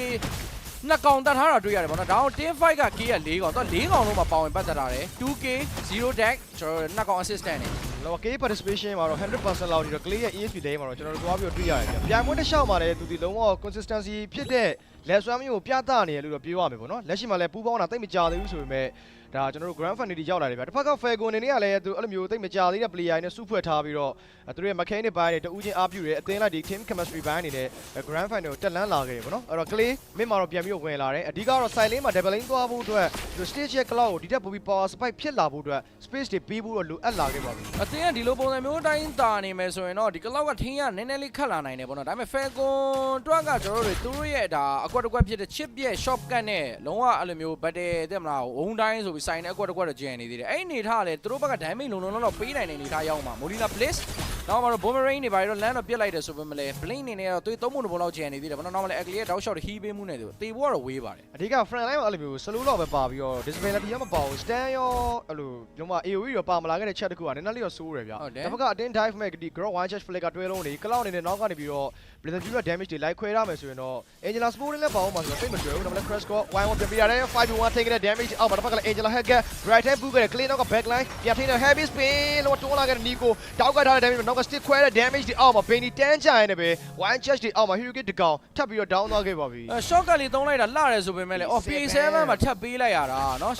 နှစ်ကောင်တက်ထားတာတွေ့ရတယ်ပေါ့နော်ဒါအောင် Team Fight က K က4ကောင်တော့4ကောင်လုံးမှာပါဝင်ပတ်သက်တာတယ် 2K 0 deck ကျွန်တော်တို့နှစ်ကောင် assistant နေလောက participation မှာတော့ 100% လောက်ဒီတော့ clay ရဲ့ ESP လဲမှာတော့ကျွန်တော်တို့သွားပြီးတော့တွေ့ရတယ်ဗျ။ပြန်မွေးတစ်လျှောက်မှာလည်းသူဒီလုံးဝ consistency ဖြစ်တဲ့လက်စွမ်းမျိုးကိုပြသနေရလို့တော့ပြောရမယ်ပေါ့နော်။လက်ရှိမှာလည်းပူပေါင်းတာတိတ်မကြသေးဘူးဆိုပေမဲ့ဒါကျွန်တော်တို့ grand finale ရောက်လာတယ်ဗျ။တစ်ဖက်က Falcon အနေနဲ့ကလည်းသူအဲ့လိုမျိုးတိတ်မကြသေးတဲ့ player တွေနဲ့စုဖွဲ့ထားပြီးတော့သူတို့ရဲ့ mechanic ဘိုင်းတွေတူးချင်းအားပြုတယ်အသင်းလိုက်ဒီ team chemistry ဘိုင်းအနေနဲ့ grand final ကိုတက်လန်းလာခဲ့တယ်ပေါ့နော်။အဲ့တော့ clay မင်းမှာတော့ပြန်ပြီးဝင်လာတယ်။အဓိကတော့ side lane မှာ double lane သွားဖို့အတွက်သူ stage ရဲ့ cloud ကိုဒီတက်ပိုပြီး power spike ဖြစ်လာဖို့အတွက် space တွေပေးဖို့တော့လိုအပ်လာခဲ့ပါပြီ။အသင်းကဒီလိုပုံစံမျိုးတိုင်းတာနေမယ်ဆိုရင်တော့ဒီကလောက်ကထင်းရနည်းနည်းလေးခတ်လာနိုင်တယ်ပေါ့နော်ဒါပေမဲ့ Falcon တွက်ကကျွန်တော်တို့သူတို့ရဲ့ဒါအကွက်တစ်ကွက်ဖြစ်တဲ့ chip ရဲ့ shop cut နဲ့လုံးဝအဲ့လိုမျိုး battle တဲ့မလားဝုံတိုင်းဆိုပြီးစိုင်းတဲ့အကွက်တစ်ကွက်တော့ကျန်နေသေးတယ်အဲ့အနေထားကလည်းသူတို့ဘက်က damage လုံးတော့ပေးနိုင်တဲ့အနေထားရောက်မှာ Molina Bliss နောက်မှာတော့ Boomerang တွေပါတော့ land တော့ပြစ်လိုက်တယ်ဆိုပေမဲ့လည်း Blink အနေနဲ့တော့သွေးသုံးပုံလောက်ကျန်နေသေးတယ်ဘာလို့နောက်မှလည်း Ugly ရဲ့ down shot တွေ heal ပေးမှုနဲ့တေဖို့ကတော့ဝေးပါတယ်အဓိက front line မှာအဲ့လိုမျိုး slow တော့ပဲပါပြီးတော့ disability ရောမပါဘူး stand ရောအဲ့လိုလုံးဝ AOE ရောပါမလာခဲ့တဲ့ chat တခုကနည်းနည်းလေးတော့စိုးတယ်ဗျဒါပေမဲ့အတင်း dive မဲ့ဒီ grow one charge flicker တွဲလုံးတွေ cloud အနေနဲ့နောက်ကနေပြီးတော့ blizzard fury damage တွေလိုက်ခွဲရမယ်ဆိုရင်တော့ Angela Spore နဲ့ပါအောင်မှာဆိုတော့တိတ်မတွေ့ဘူးဒါပေမဲ့ crash score 1-1ပြန်ပြရတယ် 5-1 take တဲ့ damage အောက်မှာတစ်ဖက်ကလည်း Angela hacker right hand book ခဲ့တယ် clean နောက်က back line ပြန်ထိတဲ့ heavy spin လို့တွန်းလာခဲ့တဲ့ Nico တောက်ကထားတဲ့ damage နောက်က stick ခွဲတဲ့ damage တွေအောက်မှာ Benny တန်းချရင်လည်းပဲ one charge တွေအောက်မှာ Hero Kid တကောင်ထပ်ပြီးတော့ down သွားခဲ့ပါပြီ shortcut လေးသုံးလိုက်တာလှတယ်ဆိုပေမဲ့လည်း PA7 မှာထပ်ပေးလိုက်ရတာเนาะ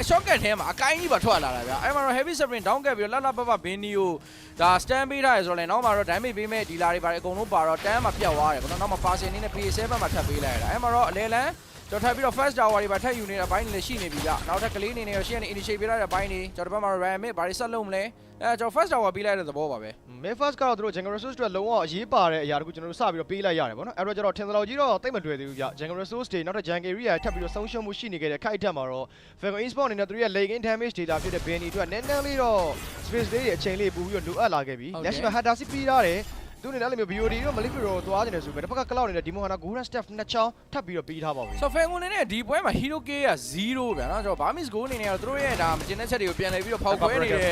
shortcut ထဲမှာအကိုင်းကြီးပါထွက်လာတာဗျအဲ့မှာတော့ heavy sprint down ကပ်ပြီးတော့လှပ Benny ကိုဒါ stand ပေးထားရဆိုတော့လည်းနောက်မှာတော့ damage ပေးမဲ့ဒီလာတွေပါတယ်အကုန်လုံးပါတော့တန်းမှာပြတ်သွားတယ်ပေါ့နော်နောက်မှာ passing အနေနဲ့ PA7 မှာထပ်ပေးလိုက်ရတာအဲ့မှာတော့အလဲလန်းကျွန်တော်ထပ်ပြီးတော့ first tower တွေပါထပ်ယူနေတဲ့အပိုင်းတွေလည်းရှိနေပြီဗျနောက်ထပ်ကလေးအနေနဲ့ရှေ့ကနေ initiate ပေးလိုက်တဲ့အပိုင်းတွေကျွန်တော်ဘက်မှာ Ryan Mid ဘာတွေဆက်လုပ်မလဲအဲကျွန်တော် first tower ပေးလိုက်တဲ့သဘောပါပဲ Mid first ကတော့သူတို့ jungle resource တွေလုံးဝအရေးပါတဲ့အရာတခုကျွန်တော်တို့စပြီးတော့ပေးလိုက်ရတယ်ပေါ့နော်အဲ့တော့ကျတော့ထင်သလောက်ကြီးတော့တိတ်မတွေ့သေးဘူးဗျ jungle resource တွေနောက်ထပ် jungle area ထပ်ပြီးတော့ဆုံးရှုံးမှုရှိနေခဲ့တဲ့ခိုက်တက်မှာတော့ Falcon Esport အနေနဲ့သူတို့ရဲ့ lane damage data ဖြစ်တဲ့ Benny အတွက်နည်းနည်းလေးတော့ space လေးတွေအချိန်လေးပို့ပြီးတော့လိုအပ်လာခဲ့ပြီလက်ရှိမှာ Hunter စီပြီးထားတယ်သူနေလည်းမျိုး BOD တို့ Malik တို့သွားနေတယ်ဆိုပေမဲ့တစ်ဖက်က cloud နေတဲ့ Demon Hunter Golden Staff နှစ်ချောင်းထပ်ပြီးတော့ပြီးထားပါဘူးဆို Falcon နဲ့ဒီပွဲမှာ Hero K က0ဗျာနော်ကျွန်တော် Barmis Goal အနေနဲ့တော့သူတို့ရဲ့ဒါမကျင်းတဲ့ချက်တွေကိုပြန်လဲပြီးတော့ဖောက်ခွဲနေတယ်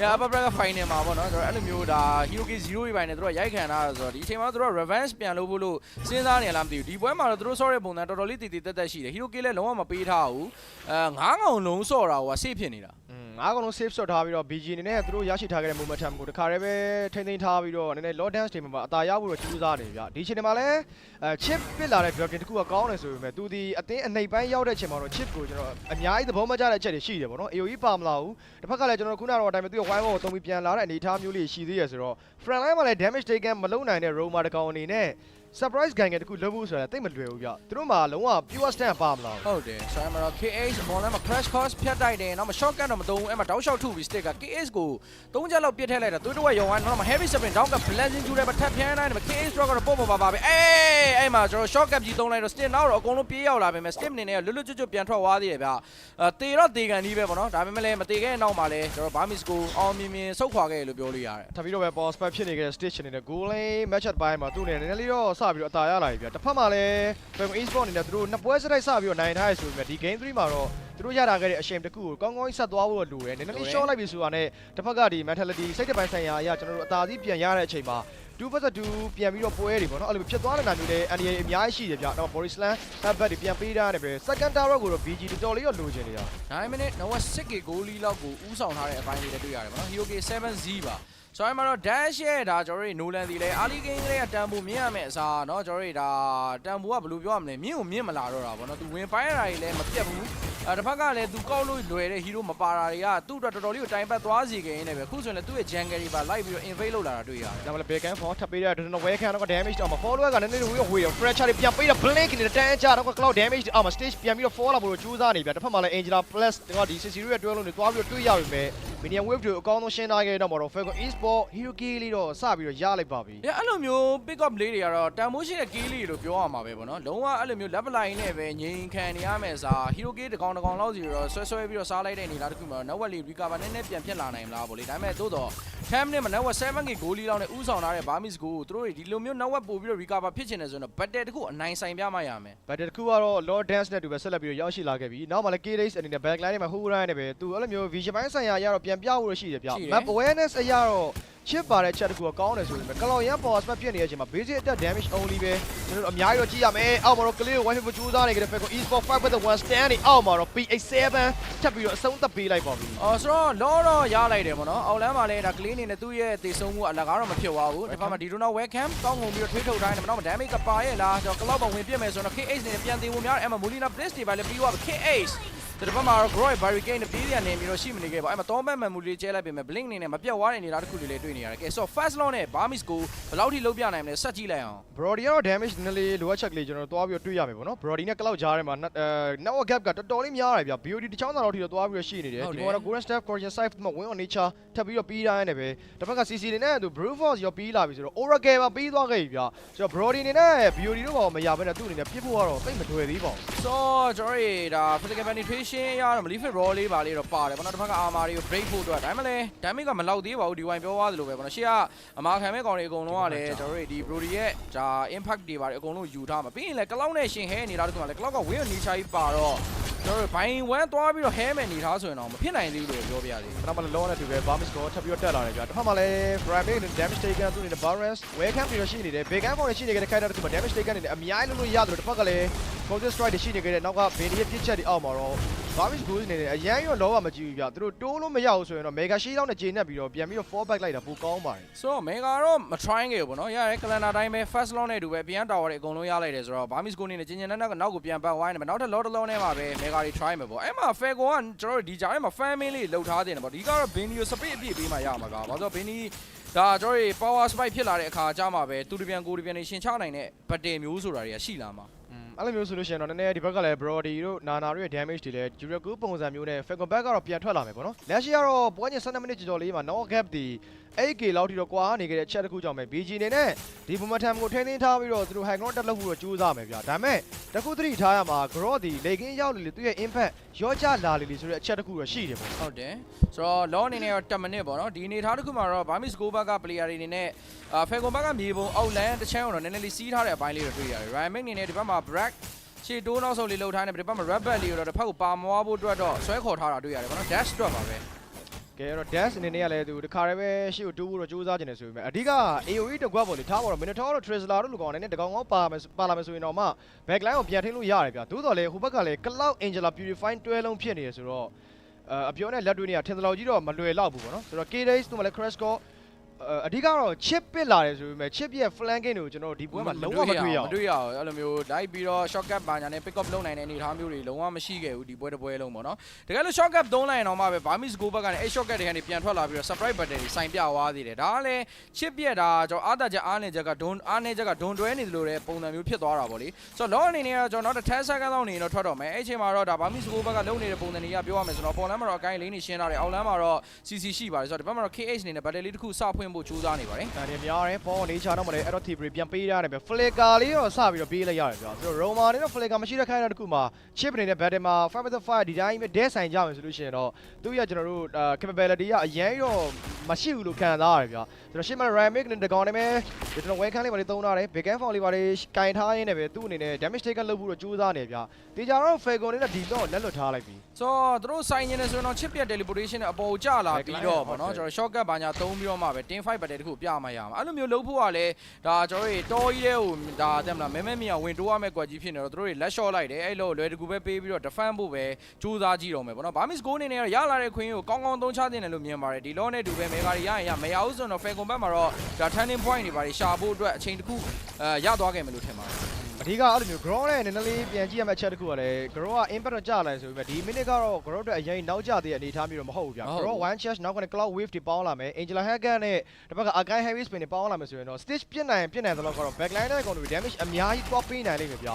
။ Upper Bracket Final မှာပေါ့နော်ကျွန်တော်အဲ့လိုမျိုးဒါ Hero K 0တွေပိုင်းနဲ့သူတို့ရိုက်ခံတာဆိုတော့ဒီအချိန်မှာသူတို့ Revenge ပြန်လုပ်ဖို့လို့စဉ်းစားနေလားမသိဘူးဒီပွဲမှာတော့သူတို့ဆော့တဲ့ပုံစံတော်တော်လေးတည်တည်တက်ရှိတယ် Hero K လည်းလုံးဝမပေးထားဘူး9ကောင်လုံးဆော့တာဟိုက safe ဖြစ်နေတာအားကောင်လုံး save shot ထားပြီးတော့ BG အနေနဲ့သူတို့ရရှိထားခဲ့တဲ့ momentum ကိုတခါတည်းပဲထိန်းသိမ်းထားပြီးတော့နည်းနည်း low dance တွေမှာအသာရဖို့တော့ကြိုးစားနေဗျဒီအချိန်မှာလည်းchip ပစ်လာတဲ့ drop တခုကကောင်းတယ်ဆိုပေမဲ့သူဒီအသင်းအနှိပ်ပိုင်းရောက်တဲ့အချိန်မှာတော့ chip ကိုကျွန်တော်အများကြီးသဘောမကျတဲ့အချက်တွေရှိတယ်ပေါ့နော် AOE ပါမလာဘူးတစ်ဖက်ကလည်းကျွန်တော်ခုနကတော့အတိုင်းပဲသူ့ရဲ့ wine wall ကိုသုံးပြီးပြန်လာတဲ့အနေအထားမျိုးလေးရှိသေးရဆိုတော့ front line မှာလည်း damage taken မလုံးနိုင်တဲ့ Roma တကောင်အနေနဲ့surprise ဂိုင်ငယ်တခုလုပ်ဖို့ဆိုတာတိတ်မလွယ်ဘူးဗျသူတို့မှာလုံးဝ pure stand ပါမလားဟုတ်တယ်ဆိုရင်တော့ KH ဘောလုံးမှာ crash course ဖြတ်တိုက်တယ်နောက်မှာ shotgun တော့မသုံးဘူးအဲ့မှာ down shot ထုပြီး stick က KH ကို3ချက်လောက်ပစ်ထည့်လိုက်တာသူတို့ရဲ့ young နောက်မှာ heavy sprint down က blazing ကျူတယ်မှာထပ်ဖြန်းတိုင်းမှာ KH drop ကတော့ပုံပါပဲအဲ့မှာကျွန်တော် shot cap ကြီးသုံးလိုက်တော့ stick နောက်တော့အကုန်လုံးပြေးရောက်လာပြီမဲ့ stick အနေနဲ့လွတ်ကျွတ်ပြန်ထွက်သွားသေးတယ်ဗျတေတော့တေကန်ကြီးပဲပေါ့နော်ဒါပေမဲ့လည်းမတေခဲ့တဲ့နောက်မှာလည်းကျွန်တော် Barmis ကိုအောင်မြင်ဆုတ်ခွာခဲ့လို့ပြောလို့ရတယ်ထပ်ပြီးတော့ပဲ boss fight ဖြစ်နေခဲ့တဲ့ stage အနေနဲ့ goal lane match up ပိုင်းမှာသူ့အနေနဲ့နည်းနည်းလေးတော့စပြီးတော့အသာရလာပြီတစ်ဖက်မှာလည်း Falcon Esport အနေနဲ့သူတို့နှစ်ပွဲစတိုက်စပြီးတော့နိုင်ထားရဆိုပေမဲ့ဒီ game 3မှာတော့သူတို့ရတာခဲ့တဲ့အချိန်တခုကိုကောင်းကောင်းဆက်သွားဖို့လိုတယ်နည်းနည်းလေး short လိုက်ပြီဆိုတာနဲ့တစ်ဖက်ကဒီ mentality စိတ်တပိုင်းဆိုင်ရာအရာကျွန်တော်တို့အသာစီးပြန်ရတဲ့အချိန်မှာ2 vs 2ပြန်ပြီးတော့ပွဲတွေပေါ့နော်အဲ့လိုဖြစ်သွားတဲ့နာမျိုးလေးအန်ဒီအများကြီးရှိတယ်ဗျတော့ Boris Slam back တွေပြန်ပေးထားတယ်ပဲ second tower ကိုတော့ BG တော်တော်လေးတော့လိုချင်နေတာ9 minute နောက် 6k goal လောက်ကိုဥဆောင်ထားတဲ့အပိုင်းလေးတွေတွေ့ရတယ်ပေါ့နော် Hero K 7Z ပါဆိုရင်မှာတော့ dash ရဲ့ဒါကျွန်တော်တို့ Nolan ဒီလေ early game ကလေးကတန်ဖိုးမြင့်ရမယ်အစားเนาะကျွန်တော်တို့ဒါတန်ဖိုးကဘယ်လိုပြောရမလဲမြင့်ကိုမြင့်မလာတော့တာဗောနော်သူဝင်ပိုင်းရတာတွေလည်းမပြတ်ဘူးတစ်ဖက်ကလည်းသူကောက်လို့လွယ်တဲ့ hero မပါတာတွေကသူ့အတွက်တော်တော်လေးကိုတိုင်ပတ်သွားစီခဲ့ရင်းနဲ့ပဲခုဆိုရင်လည်းသူ့ရဲ့ jungle တွေပါလိုက်ပြီးတော့ invade လုပ်လာတာတွေ့ရတယ်ဒါမှလည်း back and forth ထပ်ပေးတဲ့ wave can တော့ damage တော့မှာ follower ကနည်းနည်းဝေး fracture တွေပြန်ပေးတဲ့ blink နဲ့တန်းချတော့ cloud damage အောက်မှာ stage ပြန်ပြီးတော့ fall လာဖို့ကြိုးစားနေဗျတစ်ဖက်မှာလည်း Angela plus ဒီ CC ရဲ့တွဲလုံးတွေသွားပြီးတော့တွေ့ရပြီမဲ့ Minion Wave တို့အကောင်းဆုံးရှင်းထားခဲ့တော့မှာတော့ Falcon Esport Hero Key လေးတော့စပြီးတော့ရလိုက်ပါပြီ အဲ့လိုမျိုး pick up လေးတွေကတော့တန်မိုးရှိတဲ့ key လေးလို့ပြောရမှာပဲပေါ့နော်လုံးဝအဲ့လိုမျိုး level line နဲ့ပဲငြိမ်ခံနေရမယ်စာ hero key တကောင်လောက်စီတော့ဆွဲပြီးတော့စားလိုက်တဲ့အနေလားတခုမှာနောက်ဝက်လေး recover နည်းနည်းပြန်ဖြစ်လာနိုင်မလားပေါ့လေဒါပေမဲ့သို့တော့ 10 minute မှာနောက်ဝက် 7k ဂိုးလီလောက်နဲ့ဥဆောင်ထားတဲ့ Barmis ကိုသူတို့ဒီလိုမျိုးနောက်ဝက်ပို့ပြီးတော့ recover ဖြစ်ချင်တယ်ဆိုတော့ battle တခုအနိုင်ဆိုင်ပြမှရမယ် battle တခုကတော့ Lord Dance နဲ့တူပဲဆက်လက်ပြီးတော့ရောက်ရှိလာခဲ့ပြီနောက်မှလည်း K-Days အနေနဲ့ backline တွေမှာ Hoorah နဲ့ပဲသူအဲ့လိုမျိုး vision ပိုင်းဆိုင်ရာရတော့ပြန်ပြဖို့ရှိတယ်ဗျ map awareness အရတော့ချစ်ပါတဲ့ချက်တခုကကောင်းတယ်ဆိုပေမဲ့ကလောင်ရန် power spot ပြည့်နေတဲ့အချိန်မှာ basic attack damage only ပဲကျွန်တော်တို့အများကြီးတော့ကြည့်ရမယ်အောက်မှာတော့ clear wifi ကြိုးစားနေကြတဲ့ Falcon Esport 5 with the one stand နေအောက်မှာတော့ PH7 ထပ်ပြီးတော့အဆုံးသတ်ပေးလိုက်ပါပြီဆိုတော့လောတော့ရလိုက်တယ်ပေါ့နော်အောက်လမ်းမှာလည်းဒါ clean နေနဲ့သူ့ရဲ့တေဆုံးမှုအလကားတော့မဖြစ်သွားဘူးဒီဘက်မှာဒီ Donald Welcome ကောင်းကုန်ပြီးတော့ထွေးထုတ်တိုင်းတယ်မတော့ damage ကပါရဲ့လားကျွန်တော် cloud ဝင်ပြစ်မယ်ဆိုတော့ KH နဲ့ပြန်သေးဖို့များတယ်အဲ့မှာ Molina Bliss တွေပါလေပြီးသွားပြီ KH ဒီဘက်မှာတော့ Groy Barricade နဲ့ပြီးပြန်နေပြီးတော့ရှိမနေခဲ့ပါအဲ့မှာ3ဘက်မှန်မှုလေးကျဲလိုက်ပေမဲ့ Blink အနေနဲ့မပြတ်သွားတဲ့နေလားတစ်ခုလေးတွေ့နေရတယ်ကဲဆိုတော့ Fast Law နဲ့ Barmis ကိုဘယ်လောက်ထိလုံးပြနိုင်မလဲဆက်ကြည့်လိုက်အောင် Brody ကတော့ damage နည်းနည်းလေးလိုအပ်ချက်ကလေးကျွန်တော်သွားပြီးတော့တွေ့ရမယ်ပေါ့နော် Brody နဲ့ cloud ကြားထဲမှာ network gap ကတော်တော်လေးများရတယ်ဗျ BOD တစ်ချောင်းသာတော့ထိတော့သွားပြီးတော့ရှိနေတယ်ဒီမှာတော့ Golden Staff Corruption Side မှာ Win on Nature ထပ်ပြီးတော့ပြီးတိုင်းနဲ့ပဲတစ်ဖက်က CC နေနဲ့သူ Brute Force ရောပြီးလာပြီဆိုတော့ Oracle မှာပြီးသွားခဲ့ပြီဗျဆိုတော့ Brody နေနဲ့ BOD တို့ဘာမှမရဘဲနဲ့သူ့အနေနဲ့ပြစ်ဖို့ကတော့သိမတွေ့သေးပါဘူး so ကျွန်တော်တို့ဒါ physical penetration ရတော့ Malefic Raw လေးပါလေးတော့ပါတယ်ပေါ့နော်တစ်ဖက်က armor တွေကို break ဖို့အတွက်ဒါမှမလဲ damage ကမလောက်သေးပါဘူးဒီဝိုင်ပြောသွားသလိုပဲပေါ့နော်ရှေ့ကအမာခံမဲ့ကောင်တွေအကုန်လုံးကလည်းကျွန်တော်တို့ဒီ Brody ရဲ့ဒါ impact တွေပါတယ်အကုန်လုံးယူထားမှာပြီးရင်လည်း cloud နဲ့ရှင်ဟဲနေတာတခုမှလည်း cloud က win on nature ကြီးပါတော့ကျွန်တော်တို့ဘိုင်ဝမ်းသွားပြီးတော့ဟဲမယ်နေထားဆိုရင်တော့မဖြစ်နိုင်သေးဘူးလို့ပြောပြရသေးတယ် ခဏမှလည်း low နဲ့တူပဲ Barmis ကိုထပ်ပြီးတော့တက်လာတယ်ဗျတစ်ဖက်မှာလည်း Prime နဲ့ damage taken သူ့အနေနဲ့ Barons Welcome ပြီးတော့ရှိနေတယ် Big Gun ပေါ်နဲ့ရှိနေတဲ့ခိုင်တာတစ်ခုမှာ damage taken နေတယ်အများကြီးလို့ရတယ်တစ်ဖက်ကလည်း Counter Strike တွေရှိနေကြတဲ့နောက်က Benny ရဲ့ပြစ်ချက်တွေအောက်မှာတော့ Barmis Goose နေတယ်အရန်ရောလောကမကြည့်ဘူးဗျသူတို့တိုးလို့မရဘူးဆိုရင်တော့ Mega Shield နဲ့ဂျေနက်ပြီးတော့ပြန်ပြီးတော့ fall back လိုက်တာပိုကောင်းပါတယ် so Mega တော့မ try ခဲ့ဘူးပေါ့နော်ရတယ် calendar တိုင်းပဲ first law နဲ့တူပဲပြန်တောက်ရတယ်အကုန်လုံးရလိုက်တယ်ဆိုတော့ Barmis Goose နေနဲ့ကျင်ကျင်နဲ့နောက်ကိုပြန်ပတ်ဝိုင်းတယ်နောက်ထပ် lot နဲ့မှာပဲ Mega တွေ try မယ်ပေါ့အဲ့မှာ Falcon ကကျွန်တော်တို့ဒီကြားထဲမှာ family လေးလှုပ်ထားတင်တယ်ပေါ့ဒီကတော့ Benny ကို speed အပြည့်ပေးမှရမှာကဘာလို့ဆိုတော့ Benny ဒါကျွန်တော်တို့ power spike ဖြစ်လာတဲ့အခါကျမှပဲသူတပြန်ကိုတပြန်နေရှင်ချနိုင်တဲ့ battle မျိုးဆိုတာတွေကရှိလာမှာအဲ့လိုမျိုးဆိုလို့ရှိရင်တော့နည်းနည်းဒီဘက်ကလည်း Brody တို့နာနာတို့ရဲ့ damage တွေလည်း Juraku ပုံစံမျိုးနဲ့ Falcon back ကတော့ပြန်ထွက်လာမယ်ပေါ့နော်လက်ရှိကတော့ပွဲချင်း12မိနစ်ကျော်လေးမှာ no gap ဒီ 8k လောက်ထိတော့ကွာနေခဲ့တဲ့ chat တစ်ခုကြောင့်ပဲ BG နေနဲ့ဒီ momentum ကိုထိန်းသိမ်းထားပြီးတော့သူတို့ high ground တက်လို့ဖို့တော့ကြိုးစားမယ်ဗျာဒါပေမဲ့တခုသတိထားရမှာ Grow ဒီ legging ရောက်လေသူရဲ့ impact ရော့ကျလာလေဆိုတဲ့အချက်တစ်ခုတော့ရှိတယ်ပေါ့ဟုတ်တယ်ဆိုတော့ law အနေနဲ့တော့10မိနစ်ပေါ့နော်ဒီအနေထားတစ်ခုမှာတော့ Barmis Go back က player တွေအနေနဲ့Falcon back ကမြေပုံအောက်လန်တစ်ချမ်းတော့နည်းနည်းလေးစီးထားတဲ့အပိုင်းလေးတော့တွေ့ရတယ် Ryan Mc အနေနဲ့ဒီဘက်မှာ Blackရှေ့တိုးနောက်ဆုံးလေးလှုပ်ထားနေပြီဒီဘက်မှာ red belt လေးတော့တစ်ဖက်ကိုပါမွားဖို့အတွက်တော့ဆွဲခေါ်ထားတာတွေ့ရတယ်ပေါ့နော် dash အတွက်ပါပဲကဲတော့ dash အနေနဲ့ကလည်းသူတခါတည်းပဲရှေ့ကိုတိုးဖို့တော့ကြိုးစားနေတယ်ဆိုပေမဲ့အဓိက AOE တကွက်ပေါ့လေထားပါတော့ Minotaur တို့ Trisla တို့လူကောင်နဲ့တကောင်ကောင်းပါလာမယ်ဆိုရင်တော့မှ backline ကိုပြန်ထိန်းလို့ရတယ်ဗျာသို့တော်လည်းဟိုဘက်ကလည်း Cloud Angela Purifying တွဲလုံးဖြစ်နေရဆိုတော့အပြောနဲ့လက်တွေနေရထင်သလောက်ကြီးတော့မလွယ်တော့ဘူးပေါ့နော်ဆိုတော့ K-Days တို့မှလည်း Crash Core အဓိကတော့ chip ပစ်လာတယ်ဆိုပေမဲ့ chip ရဲ့ flanking ကိုကျွန်တော်ဒီပွဲမှာလုံးဝမတွေ့ရအောင်မတွေ့ရအောင်အဲ့လိုမျိုးလိုက်ပြီးတော့ short gap ဘာညာနဲ့ pick up လုပ်နိုင်တဲ့အနေအထားမျိုးတွေလုံးဝမရှိခဲ့ဘူးဒီပွဲတစ်ပွဲလုံးပေါ့နော်တကယ်လို့ short gap သုံးလိုက်ရင်တော့မှပဲ Barmis Go ဘက်ကနေအဲ့ short gap တွေကနေပြန်ထွက်လာပြီးတော့ surprise battle တွေစိုင်ပြသွားသေးတယ်ဒါကလည်း chip ပြက်တာကျွန်တော်အားတာချက်အားနေချက်ကဒွန်တွဲနေသလိုတဲ့ပုံစံမျိုးဖြစ်သွားတာပေါ့လေဆိုတော့ law အနေနဲ့ကကျွန်တော်10 second လောက်နေတော့ထွက်တော့မယ်အဲ့ချိန်မှာတော့ဒါ Barmis Go ဘက်ကလုံနေတဲ့ပုံစံတွေကပြောရမယ်ဆိုတော့ပေါ်လမ်းမှာတော့အကိုင်းလေးနေရှင်းထားတယ်အောက်လမ်းမှာတော့ CC ရှိပါတယ်ဆိုတော့ဒီဘက်မှာတော့ KH အနေနဲ့ battle လေးတစ်ခုစဖွင့်ဖို့ကြိုးစားနေပါတယ်ဒါတွေများတယ်ပေါ်နေချာတော့မလဲအဲ့တော့ Thibri ပြန်ပေးရတယ်ပဲ Flicker လေးတော့စပြီးတော့ပေးလိုက်ရတယ်ဗျာဆိုတော့ Roma နဲ့တော့ Flicker မရှိတဲ့ခိုင်းတဲ့တစ်ခုမှာ chip အနေနဲ့ battle မှာ 5/5 ဒီတိုင်းပဲ dead ဆိုင်ကြမယ်ဆိုလို့ရှိရင်တော့သူ့ရဲ့ကျွန်တော်တို့ capability ကအရင်တော့မရှိဘူးလို့ခံစားရတယ်ဗျာဆိုတော့ရှေ့မှာ Ramic နဲ့တကောင်နဲ့ပဲကျွန်တော် welcome လေးပါလေးသုံးထားတယ် big fan လေးပါလေးကင်ထားရင်းနဲ့ပဲသူ့အနေနဲ့ damage taken လုပ်ဖို့တော့ကြိုးစားနေဗျာဒီကြတော့ Falcon နဲ့ဒီတော့လက်လွတ်ထားလိုက်ပြီဆိုတော့သူတို့ဆိုင်နေတယ်ဆိုတော့ chip ပြက် teleportation နဲ့အပေါ်ကျလာပြီးတော့ဗောနော်ကျွန်တော် shortcut ဘာညာသုံးပြီးတော့မှပဲ team fight battle တခုပြမှရမှာအဲ့လိုမျိုးလုပ်ဖို့ကလည်းဒါကျွန်တော်တို့တော်ကြီးတဲ့ဟိုဒါတဲ့မလားမဲမဲမြင်ဝင်တိုးရမယ့်ကွက်ကြီးဖြစ်နေတော့သူတို့တွေလက် short လိုက်တယ်အဲ့လိုလွယ်တကူပဲပေးပြီးတော့ defend ဖို့ပဲကြိုးစားကြည့်တော့မယ်ဗောနော် Barmis Go အနေနဲ့ရလာတဲ့ခွင့်ကိုကောင်းကောင်းသုံးချတင်တယ်လို့မြင်ပါတယ်ဒီ law နဲ့တူပဲ mega တွေရရင်ရမရဘူးဆိုတော့ Falcon ဘက်မှာတော့ဒါ turning point တွေပါရှာဖို့အတွက်အချိန်တစ်ခုရသွားခဲ့မယ်လို့ထင်ပါတယ်အဓိကအဲ့လိုမျိုး grow နဲ့နည်းနည်းလေးပြန်ကြည့်ရမယ့်အချက်တစ်ခုကလည်း grow က impact တော့ကျလာတယ်ဆိုပေမဲ့ဒီ minute ကတော့ grow အတွက်အရင်နောက်ကျသေးတဲ့အနေအထားမျိုးတော့မဟုတ်ဘူးဗျာ grow one chest နောက်ကနေ cloud wave တွေပေါင်းလာမယ် angela hacker နဲ့တစ်ဖက်က archive heavy spin တွေပေါင်းလာမယ်ဆိုရင်တော့ stage ပြစ်နိုင်သလောက်ကတော့ backline တဲ့ကောင်တွေ damage အများကြီးသွားပေးနိုင်လိမ့်မယ်ဗျာ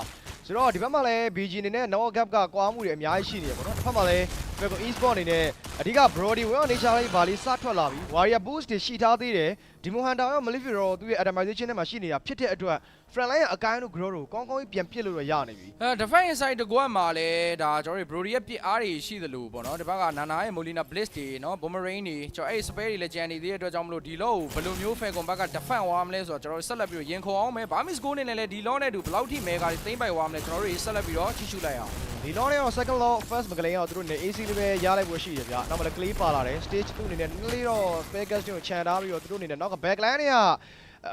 ဆိုတော့ဒီဘက်မှာလည်း BG အနေနဲ့ Noah Gap ကကွာမှုတွေအများကြီးရှိနေရပေါ့နော်တစ်ဖက်မှာလည်း Falcon Esport အနေနဲ့အဓိက Brody ဝင်အောင်နေချာလေးဗာလေးစထွက်လာပြီ Warrior Boost တွေရှိထားသေးတယ် Demo Hunter ရော Malefic ရောသူ့ရဲ့ Atomization ထဲမှာရှိနေတာဖြစ်တဲ့အတွက် Frontline အကိုင်းတို့ Grow တို့ကောင်းကောင်းကြီးပြန်ပစ်လို့ရနေပြီ Defense side တကွက်မှာလည်းဒါကျွန်တော်တို့ Brody ရဲ့ပစ်အားတွေရှိသလိုပေါ့နော်ဒီဘက်ကနာနာရဲ့ Molina Blitz တွေနော် Boomerang တွေကျွန်တော်အဲ့ Spare တွေလည်းကြံနေသေးတဲ့အတွက်ကြောင့်မလို့ဒီလောကိုဘယ်လိုမျိုး Falcon ဘက်က Defense ဝါမလဲဆိုတော့ကျွန်တော်တို့ဆက်လက်ပြီးရင်ခုန်အောင်မယ် Barmis Goal နဲ့လည်းဒီလောနဲ့တူဘယ်လောက်ထိ Mega တွေသိမ့်ပိုက်ဝါမလဲကျွန်တော်တို့ဆက်လက်ပြီးတော့ကြည့်ရှုလိုက်အောင်ဒီလောနဲ့တော့ second law first မကလေးအောင်သူတို့နေ AC လေးပဲရလိုက်ဖို့ရှိတယ်ဗျာနောက်မှလည်း clay ပါလာတယ် stage 2အနေနဲ့နည်းနည်းတော့ Vegas ကိုခြံထားပြီးတော့သူတို့အနေနဲ့နောက်က backline တွေက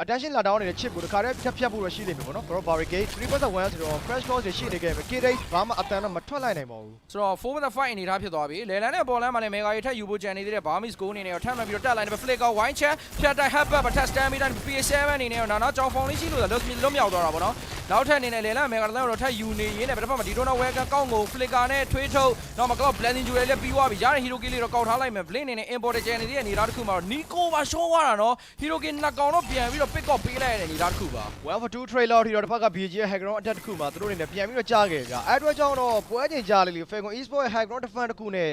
attention လာတောင်းနေတဲ့ chip ကိုတခါတည်းဖြတ်ဖို့တော့ရှိနေပြီပေါ့နော် Pro Barricade 3.1ဆိုတော့ crash course တွေရှိနေခဲ့ပြီ K-Day ဘာမှအတန်တော့မထွက်လိုက်နိုင်ပါဘူးဆိုတော့ 4-5 အနေထားဖြစ်သွားပြီလေလန်နဲ့ပေါ်လန်းမှာလည်း Mega တွေထပ်ယူဖို့ကြံနေတဲ့ Barmis Goal အနေနဲ့တော့ထပ်မှပြီးတော့တက်လိုက်တယ် Flicker Wine Chat ဖြတ်တိုက် Habbat ပထက် Stamina PS7 အနေနဲ့တော့နာကြောင်ဖောင်လေးရှိလို့လွတ်မြောက်သွားတာပေါ့နော်နောက်ထပ်အနေနဲ့လေလန် Mega တော့ထပ်ယူနေရင်းနဲ့တစ်ဖက်မှာဒီတော့ Welcome ကောင်းကို Flicker နဲ့ထွေးထုတ်နောက်မှာ Blazing Jewel လည်းပြီးသွားပြီရတဲ့ Hero Kill လေးတော့ကောက်ထားလိုက်မယ် Blink အနေနဲ့ Import ကျန်နေတဲ့အနေထားတစ်ခုမှာတော့ Nico ပါ show သွားတာနော် Hero Kill နှစ်ကောင်တော့ပြန်ပြီးတော့ pick up ပေးလိုက်တဲ့အနေထားတစ်ခုပါ Well for 2 trailer ထီတော့တစ်ဖက်က BG ရဲ့ high ground attack တစ်ခုမှာသူတို့အနေနဲ့ပြန်ပြီးတော့ကြားခဲ့ကြအဲ့အတွက်ကြောင့်တော့ပွဲချိန်ကြားလေး Falcon Esport ရဲ့ high ground defense တစ်ခုနဲ့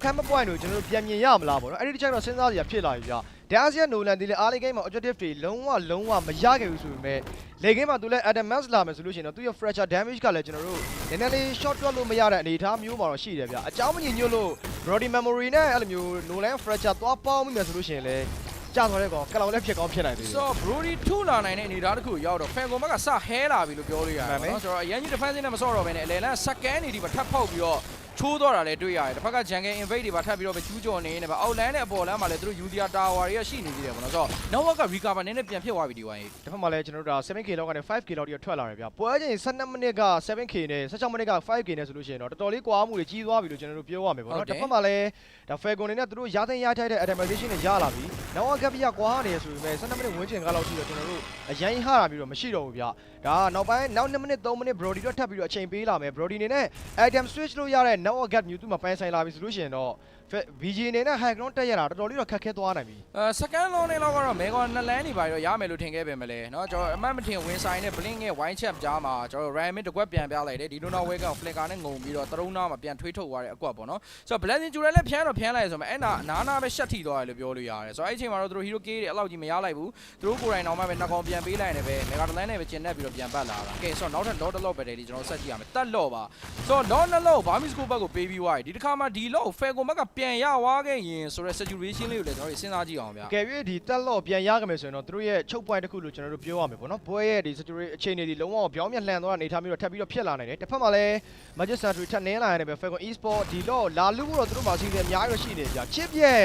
camera point ကိုကျွန်တော်တို့ပြန်မြင်ရမလားပေါ့နော်အဲ့ဒီတစ်ချက်တော့စဉ်းစားစရာဖြစ်လာပြီဗျာ Dacia Nolan ဒီလေအားလေး game မှာ objective တွေလုံးဝမရခဲ့ဘူးဆိုပေမဲ့လေ game မှာသူလည်း Adamas လာမယ်ဆိုလို့ရှိရင်တော့သူရဲ့ fracture damage ကလည်းကျွန်တော်တို့နည်းနည်းလေး short တွက်လို့မရတဲ့အနေအထားမျိုးမှာတော့ရှိတယ်ဗျာအကြောင်းမညညွတ်လို့ Brody memory နဲ့အဲ့လိုမျိုး Nolan fracture သွားပေါင်းမိမယ်ဆိုလို့ရှိရင်လည်းကြာသွားတဲ့ကောင်ကလောင်လည်းဖြစ်ကောင်းဖြစ်နိုင်သေးတယ် So Brody ထူလာနိုင်တဲ့အနေအထားတစ်ခုရောက်တော့ Falcon ဘက်ကစဟဲလာပြီလို့ပြောလို့ရတယ်နော်ဆိုတော့အရင်ကြီး defense နဲ့မဆော့တော့ဘဲနဲ့အလယ်လန်း second နေဒီမှာထပ်ဖောက်ပြီးတော့ချိုးတော့တာလည်းတွေ့ရတယ်တစ်ဖက်က Jungle Invade တွေပါထပ်ပြီးတော့ပဲကျူးကျော်နေနေပါအောက်လန်းနဲ့အပေါ်လန်းမှာလည်းသူတို့ Udia Tower တွေကရှိနေသေးတယ်ပေါ့နော်ဆိုတော့ Nova က recover နည်းနည်းပြန်ဖြစ်သွားပြီဒီဝိုင်းတစ်ဖက်မှာလည်းကျွန်တော်တို့ဒါ 7k လောက်ကနေ 5k လောက်တိထွက်လာတယ်ဗျာပွဲချိန်12မိနစ်က 7k နဲ့16မိနစ်က 5k နဲ့ဆိုလို့ရှိရင်တော့တော်တော်လေးကွာမှုတွေကြီးသွားပြီလို့ကျွန်တော်တို့ပြောရမယ်ပေါ့နော်တစ်ဖက်မှာလည်းဒါ Falcon နေနဲ့သူတို့ရသိမ်းရထိုက်တဲ့ atomization တွေရလာပြီနောက်အကပ်ပြကွာနေရဆိုပေမဲ့12မိနစ်ဝန်းကျင်ကလောက်ရှိတော့ကျွန်တော်တို့အရင်ဟတာပြီးတော့မရှိတော့ဘူးဗျာဒါနောက်ပိုင်းနောက်2မိနစ်3မိနစ် Brody တော့ထပ်ပြီးတော့အချိန်ပေးလာမယ် Brody နေနဲ့ item switch လို့ရတဲ့ နောက်အကပ်မျိုးသူ့မှာပိုင်းဆိုင်လာပြီဆိုလို့ရှိရင်တော့ BG အနေနဲ့ high ground တက်ရတာတော်တော်လေးတော့ခက်ခဲသွားနိုင်ပြီsecond long နဲ့တော့ကတော့ Mega 2လမ်းနေပါတော့ရမယ်လို့ထင်ခဲ့ပေမဲ့လည်းเนาะကျွန်တော်အမှတ်မထင်ဝင်ဆိုင်နဲ့ Blink ရဲ့ wine chat ကြားမှာကျွန်တော် Ramen တကွက်ပြန်ပြလိုက်တယ်ဒီလိုတော့ Welcome Flicker နဲ့ငုံပြီးတော့သရုံးနာမှာပြန်ထွေးထုတ်သွားတဲ့အကွက်ပေါ့နော်ဆိုတော့ Blazing Jewel လည်းဖျန်းလိုက်ဆိုမှအဲ့နာပဲရှက်ထိသွားတယ်လို့ပြောလို့ရတယ်ဆိုတော့အဲ့အချိန်မှာတော့သူတို့ Hero K တွေအဲ့လောက်ကြီးမရလိုက်ဘူးသူတို့ကိုယ်တိုင်တော့မှပဲနှစ်ကောင်ပြန်ပေးလိုက်တယ်ပဲ Mega 2လမ်းနဲ့ပဲကျင်နေပြီးတော့ပြန်ပတ်လာတာကဲဆိုတော့နောက်ထပ် lot တစ် lot ပဲတယ်ဒီကျွန်တော်ဆက်ကြည့်ရမယ်တက်လော့ပါဆိုတော့ lot 2 lot Barmis Goal ဘက်ကိုပေးပြီးသွားပြီဒီတစ်ခါမှဒီ lot Falcon ဘက်ကပြန်ရသွားခဲ့ရင်ဆိုတော့ saturation လေးကိုလည်းကျွန်တော်တို့စဉ်းစားကြည့်အောင်ဗျာကဲ၍ဒီတက်လော့ပြန်ရခဲ့မယ်ဆိုရင်တော့သူတို့ရဲ့ချုပ် point တစ်ခုလို့ကျွန်တော်တို့ပြောရမယ်ပေါ့နော်ဘွဲရဲ့ဒီ saturation အခြေအနေတွေလုံးဝပြောင်းပြန်လှန်သွားတဲ့အနေအထားမျိုးတော့ထပ်ပြီးတော့ဖြစ်လာနိုင်တယ်တစ်ဖက်မှာလည်း Magic Century ထပ်နင်းလာရတယ်ပဲ Falcon Esport ဒီလော့လာလူဖို့တော့သူတို့မှာစီစဉ်အများကြီးရှိနေကြချစ်ရဲ့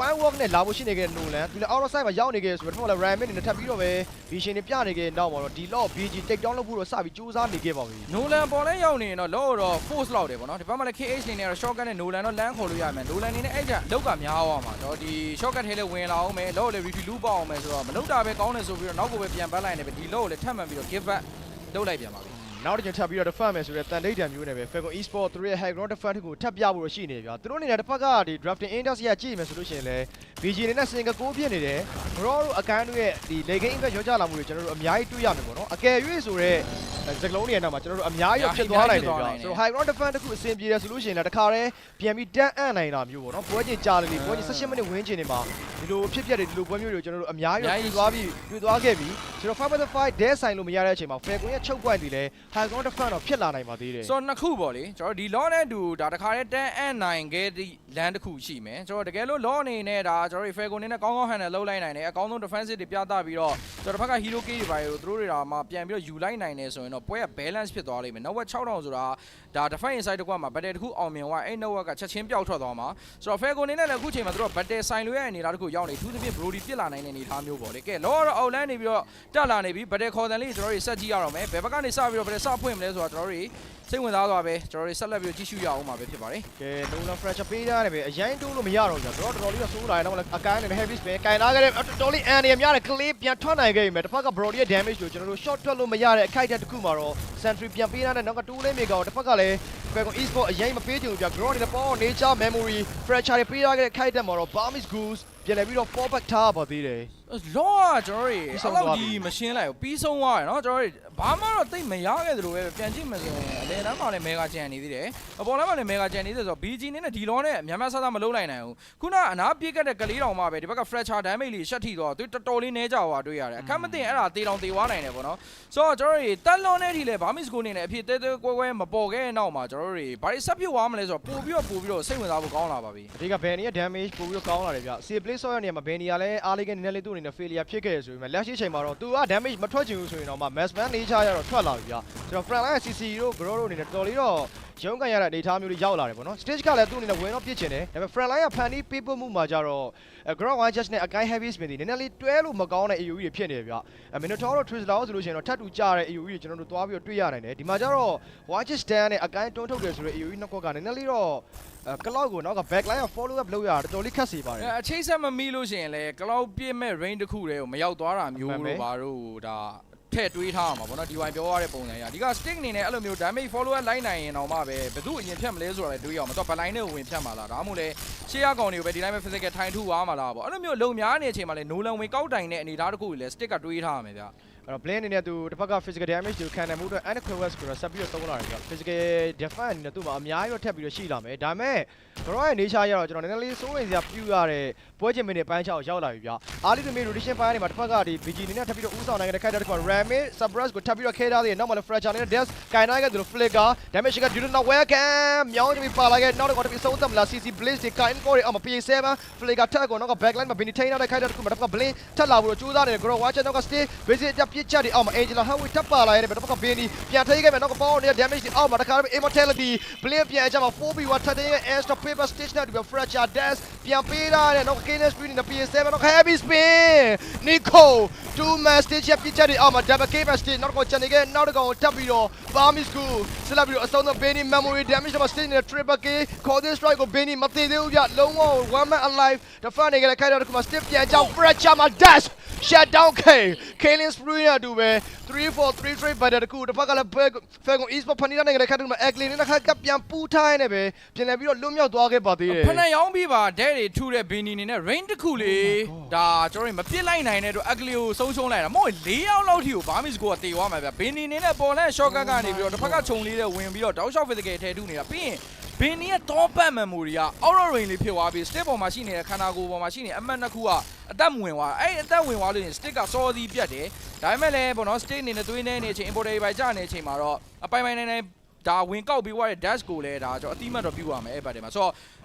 one walk နဲ့လာဖို့ရှိနေခဲ့တဲ့ Nolan သူလည်း outer side မှာရောက်နေခဲ့ဆိုတော့တစ်ဖက်ကလည်း Ramen နဲ့ထပ်ပြီးတော့ပဲ vision တွေပြနေခဲ့နောက်မှာတော့ဒီလော့ BG take down လုပ်ဖို့တော့စပြီးစူးစမ်းနေခဲ့ပါပြီ Nolan ပေါ်လဲရောက်နေရင်တော့လော့တော့ force လောက်တယ်ပေါ့နော်ဒီဘက်မှာလည်း KH နေနဲ့တော့ shotgun နဲ့ Nolan တော့လမ်းခေါ်လို့ရမယ် Nolan နေနဲ့အဲ့ကြလောက်ကများသွားမှာတော့ဒီ shotgun ထဲလဲဝင်လာအောင်မယ်လော့လည်း refill လုပေါအောင်မယ်ဆိုတော့မလုတာပဲကောင်းတယ်ဆိုပြီးတော့နောက်ကိုပဲပြန်ပတ်လိုက်နေပဲဒီလော့ကိုလည်းထပ်မှန်ပြီးတော့ give back လုပ်လိုက်ပြန်ပါပြီနောက်တစ်ချိန်ထပ်ပြီးတော့ defend မယ်ဆိုတဲ့တန်ဒိတ်တံမျိုးနဲ့ပဲ Falcon Esport သူတို့ရဲ့ high ground defense ကိုထပ်ပြဖို့ရှိနေဗျာသူတို့အနေနဲ့တစ်ဖက်ကဒီ drafting index ရကြည့်မယ်ဆိုလို့ရှိရင်လည်း BG အနေနဲ့ single goal ဖြစ်နေတယ် Bro တို့အကန်းတို့ရဲ့ဒီ late game index ရောကြလာမှုတွေကျွန်တော်တို့အများကြီးတွေ့ရမယ်ပေါ့နော်အကယ်၍ဆိုတော့စကလုံးတွေရဲ့နောက်မှာကျွန်တော်တို့အများကြီးဖြစ်သွားနိုင်တယ်ဗျာဆိုတော့ high ground defense တခုအဆင်ပြေတယ်ဆိုလို့ရှိရင်လည်းတစ်ခါတည်းပြန်ပြီးတန်းအံ့နိုင်တာမျိုးပေါ့နော်ပွဲချင်းကြာလေပွဲချင်း18မိနစ်ဝန်းကျင်နေမှာဒီလိုဖြစ်ဖြစ်တယ်ဒီလိုပွဲမျိုးတွေကျွန်တော်တို့အများကြီးတွေ့သွားခဲ့ပြီဆိုတော့ 5-5 dead sign လို့မရတဲ့အချိန်မှာ Falcon ရဲ့ချုပ် point တွေလည်း high ground defense တော့ဖြစ်လာနိုင်ပါသေးတယ်ဆိုတော့နှစ်ခုပေါ့လေကျွန်တော်ဒီ law နဲ့တူဒါတခါတည်းတန်းအံ့နိုင်ခဲ့တဲ့ land တစ်ခုရှိမယ်ကျွန်တော်တကယ်လို့ law အနေနဲ့ဒါကျွန်တော် Falcon နဲ့ကောင်းကောင်း handle လုပ်လိုက်နိုင်တယ်အကောင်းဆုံး defensive တွေပြသပြီးတော့ကျွန်တော်တစ်ဖက်က hero key တွေပါရတို့တွေဒါမှပြန်ပြီးတော့ယူလိုက်နိုင်တယ်ဆိုရင်တော့ပွဲက balance ဖြစ်သွားလိမ့်မယ်နောက်ဝက်6000ဆိုတာဒါ defense inside တကွမှာ battle တစ်ခုအောင်မြင်သွားအဲ့ network ကချက်ချင်းပျောက်ထွက်သွားမှာဆိုတော့ Falcon နဲ့လည်းအခုချိန်မှာတို့ battle ဆိုင်လို့ရတဲ့အနေအထားတစ်ခုရောက်နေသူသဖြင့် Brody ပြစ်လာနိုင်တဲ့အနေအထားမျိုးပေါ့လေကဲ law တော့ outland နေပြီးတော့တက်လာနေပြီ battle ခေါ်တယ်လေးကျွန်တော်တို့ဆက်ကြည့်ရအောင်မယ်ဘယ်ဘက်ကနေစပြီးတော့ battle စဖွင့်မလဲဆိုတော့ကျွန်တော်တို့စိတ်ဝင်စားသွားပဲကျွန်တော်တို့ဆက်လက်ပြီးကြည့်ရှုရအောင်ပါပဲဖြစ်ပါတယ်ကဲ Nolan fracture ပေးထားတယ်ပဲအရင်တိုးလို့မရတော့ဘူးကျွန်တော်တော်တော်လေးဆိုးလာတယ်တော့အကိုင်းနဲ့ heavy spin ကင်လာခဲ့တယ်တော်တော်လေးအန်နေများတယ် clip ပြန်ထွက်နိုင်ခဲ့ပြီတစ်ဖက်က Brody ရဲ့ damage ကိုကျွန်တော်တို့ short ထွက်လို့မရတဲ့အခိုက်အတန့်တစ်ခုမှာတော့ Sentry ပြန်ပေးထားတဲ့နောက်က2လေးမြေကောင်တစ်ဖက်ကလည်း Falcon Esport အရင်မပေးချင်ဘူးပြ Grow နဲ့ပေါ် nature memory fracture တွေပေးထားခဲ့တဲ့အခိုက်အတန့်မှာတော့ Barmis Goose ပြန်လဲပြီးတော့ fall back ထားပါသေးတယ် လောကကျွန်တော်တို့အဲ့လောက်ကြီးမရှင်းလိုက်ဘူးပြီးဆုံးသွားတယ်เนาะကျွန်တော်တို့ဘာမှတော့သိမရခဲ့သလိုပဲပြန်ကြည့်မှဆိုရင်အလဲတန်းမှာလည်းမေဂါချန်နေသေးတယ်အပေါ်လမ်းမှာလည်းမေဂါချန်နေသေးတယ်ဆိုတော့ BG နဲ့ဒီလောနဲ့များများဆဆမလုံးနိုင်နိုင်ဘူးခုနအနာပြေးကတဲ့ကလေးတောင်မှပဲဒီဘက်က fracture damage လေးရှက်ထိတော့သူတော်တော်လေးနဲကြွားတွေ့ရတယ်အခက်မသိရင်အဲ့ဒါတေးတောင်တေးွားနိုင်တယ်ပေါ့နော်ဆိုတော့ကျွန်တော်တို့တက်လွန်တဲ့ထိလဲဘာမစ်ကိုနေနဲ့အဖြစ်တဲတဲကွဲကွဲမပေါ်ခဲ့တဲ့နောက်မှာကျွန်တော်တို့ဘာတွေဆက်ပြစ်သွားမလဲဆိုတော့ပို့ပြီးတော့စိတ်ဝင်စားဖို့ကောင်းလာပါပြီ ဒီကဘယ်နီရဲ့ damage ပို့ပြီးတော့ကောင်းလာတယ်ဗျ C play ဆော့ရနေမှာဘယ်နီကလည်းအားလေးကနည်းနည်းလေးသူ့အနေနဲ့ failure ဖြစ်ခဲ့ရဆိုပေမဲ့လက်ရှိချိန်မှာတော့သူက damage မထွက်ချင်ဘူးဆိုရင်တော့မှ mass ban နေချရတော့ထွက်လာပြီဗျကျွန်တော် front line CC တို့ grow တို့အနေနဲ့တော်တော်လေးတော့ရုံးကန်ရတဲ့အနေအထားမျိုးတွေရောက်လာတယ်ပေါ့နော် stage ကလည်းသူ့အနေနဲ့ဝင်တော့ပြစ်ချင်တယ်ဒါပေမဲ့ front line ကဖန်တီးပေးဖို့မှုမှာကြတော့ ground one just နဲ့အကိုင်း heavy spin တွေနည်းနည်းလေးတွဲလို့မကောင်းတဲ့ AoE တွေဖြစ်နေတယ်ဗျ Minotaur တို့ Twizzler ဆိုလို့ရှိရင်တော့ထပ်တူကြတဲ့ AoE တွေကျွန်တော်တို့သွားပြီးတော့တွေ့ရနိုင်တယ်ဒီမှာကြတော့ one just stand နဲ့အကိုင်းတွန်းထုတ်တယ်ဆိုတဲ့ AoE နှစ်ခွက်ကနည်းနည်းလေးတော့ကလောက်ကိုနောက်က backline က follow up လုပ်ရတာတော်တော်လေးခက်စီပါတယ်အချိတ်ဆက်မမီလို့ရှိရင်လည်း cloud ပြည့်မဲ့ range တစ်ခုတည်းကိုမရောက်သွားတာမျိုးလို့ဘာလို့ဒါထည့်တွေးထားမှာပေါ့နော်ဒီဝိုင်ပြောရတဲ့ပုံစံရဒီက stick အနေနဲ့အဲ့လိုမျိုး damage follower လိုက်နိုင်ရင်တော့မှပဲဘယ်သူအရင်ဖြတ်မလဲဆိုတာလည်းတွေးရအောင်မတော့ backline နဲ့ဝင်ဖြတ်မှာလားဒါမှမဟုတ်လေရှေ့ရကောင်တွေကိုပဲဒီတိုင်းပဲ physical ထိုင်ထူသွားမှာလားပေါ့အဲ့လိုမျိုးလုံများနေတဲ့အချိန်မှာလည်း Nolan ဝင်ကောက်တိုင်တဲ့အနေအထားတစ်ခုကိုလည်း stick ကတွေးထားရမယ်ဗျ အဲ့တော့ blend အနေနဲ့သူတစ်ဖက်က physical damage ကိုခံနိုင်မှုအတွက် Anaquest ကိုဆက်ပြီးတော့သုံးလာတယ်ဗျ physical defense အနေနဲ့သူ့မှာအများကြီးတော့ထပ်ပြီးတော့ရှိလာမယ်ဒါပေမဲ့ grow ရဲ့ nature ရတော့ကျွန်တော်နည်းနည်းလေးစိုးရိမ်စရာပြူရတဲ့ပွဲချင်းမင်းနဲ့ပိုင်းချောက်ရောက်လာပြီဗျအားလေးတွေ rotation ပိုင်းနေမှာတစ်ဖက်ကဒီ BG အနေနဲ့ထပ်ပြီးတော့ဦးဆောင်နိုင်တဲ့ခိုက်တဲ့တစ်ခါ Ramit Sabras ကိုထပ်ပြီးတော့ခဲထားသေးတယ်နောက်မှလည်း fracture နဲ့ Death ကင်နိုင်ခဲ့သူတို့ flicker damage က due to not welcome မြောင်းနေပြီးပါလာခဲ့နောက်တော့ပြီးဆုံးသက်မလား CC Blaze တွေ kind ကိုအော်မ PS7 flicker ထက်ကိုနောက်က backline မှာ Benny ထိန်းထားတဲ့ခိုက်တဲ့တစ်ခုမှာတစ်ဖက်က Blaze ထပ်လာဖို့ကြိုးစားနေတယ် grow watch နောက်က stay basic တက်ပြစ်ချက်တွေအောက်မှာ Angela Howard ထပ်ပါလာရဲ့တစ်ဖက်က Benny ပြန်ထိခဲ့မယ်နောက်က power နဲ့ damage တွေအောက်မှာတစ်ခါ immortality Blaze ပြန်ကြမှာ 4v1 ထပ်တဲ့ extra paper stitch နဲ့ fracture dash ပြန်ပေးထားတဲ့နောက်က Kenneth Speed နဲ့ PS7 နောက်က heavy spin Nico 2 man stage ပြစ်ချက်တွေအောက်မှာ double K man stage နောက်တော့ချန်နေခဲ့နောက်တော့ထပ်ပြီးတော့ Barmy School ဆက်လက်ပြီးတော့အဆုံးသတ် Benny memory damage မှာ stage နဲ့ triple K Cordon strike ကို Benny မသိသေးဘူးဗျလုံးဝ one man alive တဖန်နေကြတဲ့ခိုင်တော့ဒီမှာ stage ပြန်ကြောင်း fracture မှာ dash shut down K Kalen Spree နဲ့အတူပဲ 3-4-3 trade battle တခုတစ်ဖက်ကလည်း Falcon Esport ဖန်တီးတဲ့ခိုင်တော့မှာ Eclin နဲ့ခက်ပြန်ပူထားရနေပဲပြန်လဲပြီးတော့လွတ်မြောက်သွားခဲ့ပါသေးတယ်ဖဏရောင်းပြီးပါဒဲတွေထူတဲ့ Benny နေနဲ့ range တစ်ခုလေဒါကျွန်တော်တို့မပြစ်လိုက်နိုင်တဲ့တော့ Eclin ကိုဆုံးရှုံးလိုက်တာမဟုတ်4ယောက်လောက်ထိကို Barmy School ကတေသွားမှာဗျ Benny နေနဲ့ပေါ်လန့် shortcut ကနေပြီးတော့တစ်ဖက်ကခြုံလေးတဲ့ဝင်ပြီးတော့တောက်လျှောက် physical ထဲထုနေတာပြီးရင်ဘင်းနီရဲ့ top back memory က outer range လေးဖြစ်သွားပြီး stick ပေါ်မှာရှိနေတဲ့ခန္ဓာကိုယ်ပေါ်မှာရှိနေအမှတ်နှစ်ခုကအသက်ဝင်သွားအဲ့အသက်ဝင်သွားလို့ရင် stick ကစောစီးပြတ်တယ်ဒါပေမဲ့လည်းပေါ့နော် stick အနေနဲ့သွေးနေနေတဲ့အချိန် importer တွေကြာနေတဲ့အချိန်မှာတော့အပိုင်ပိုင်နိုင်ဒါဝင်ကောက်ပြီးွားတဲ့ dash ကိုလည်းဒါကျွန်တော်အတိမတ်တော့ပြုရမယ်အဲ့ဘက်တွေမှာဆိုတော့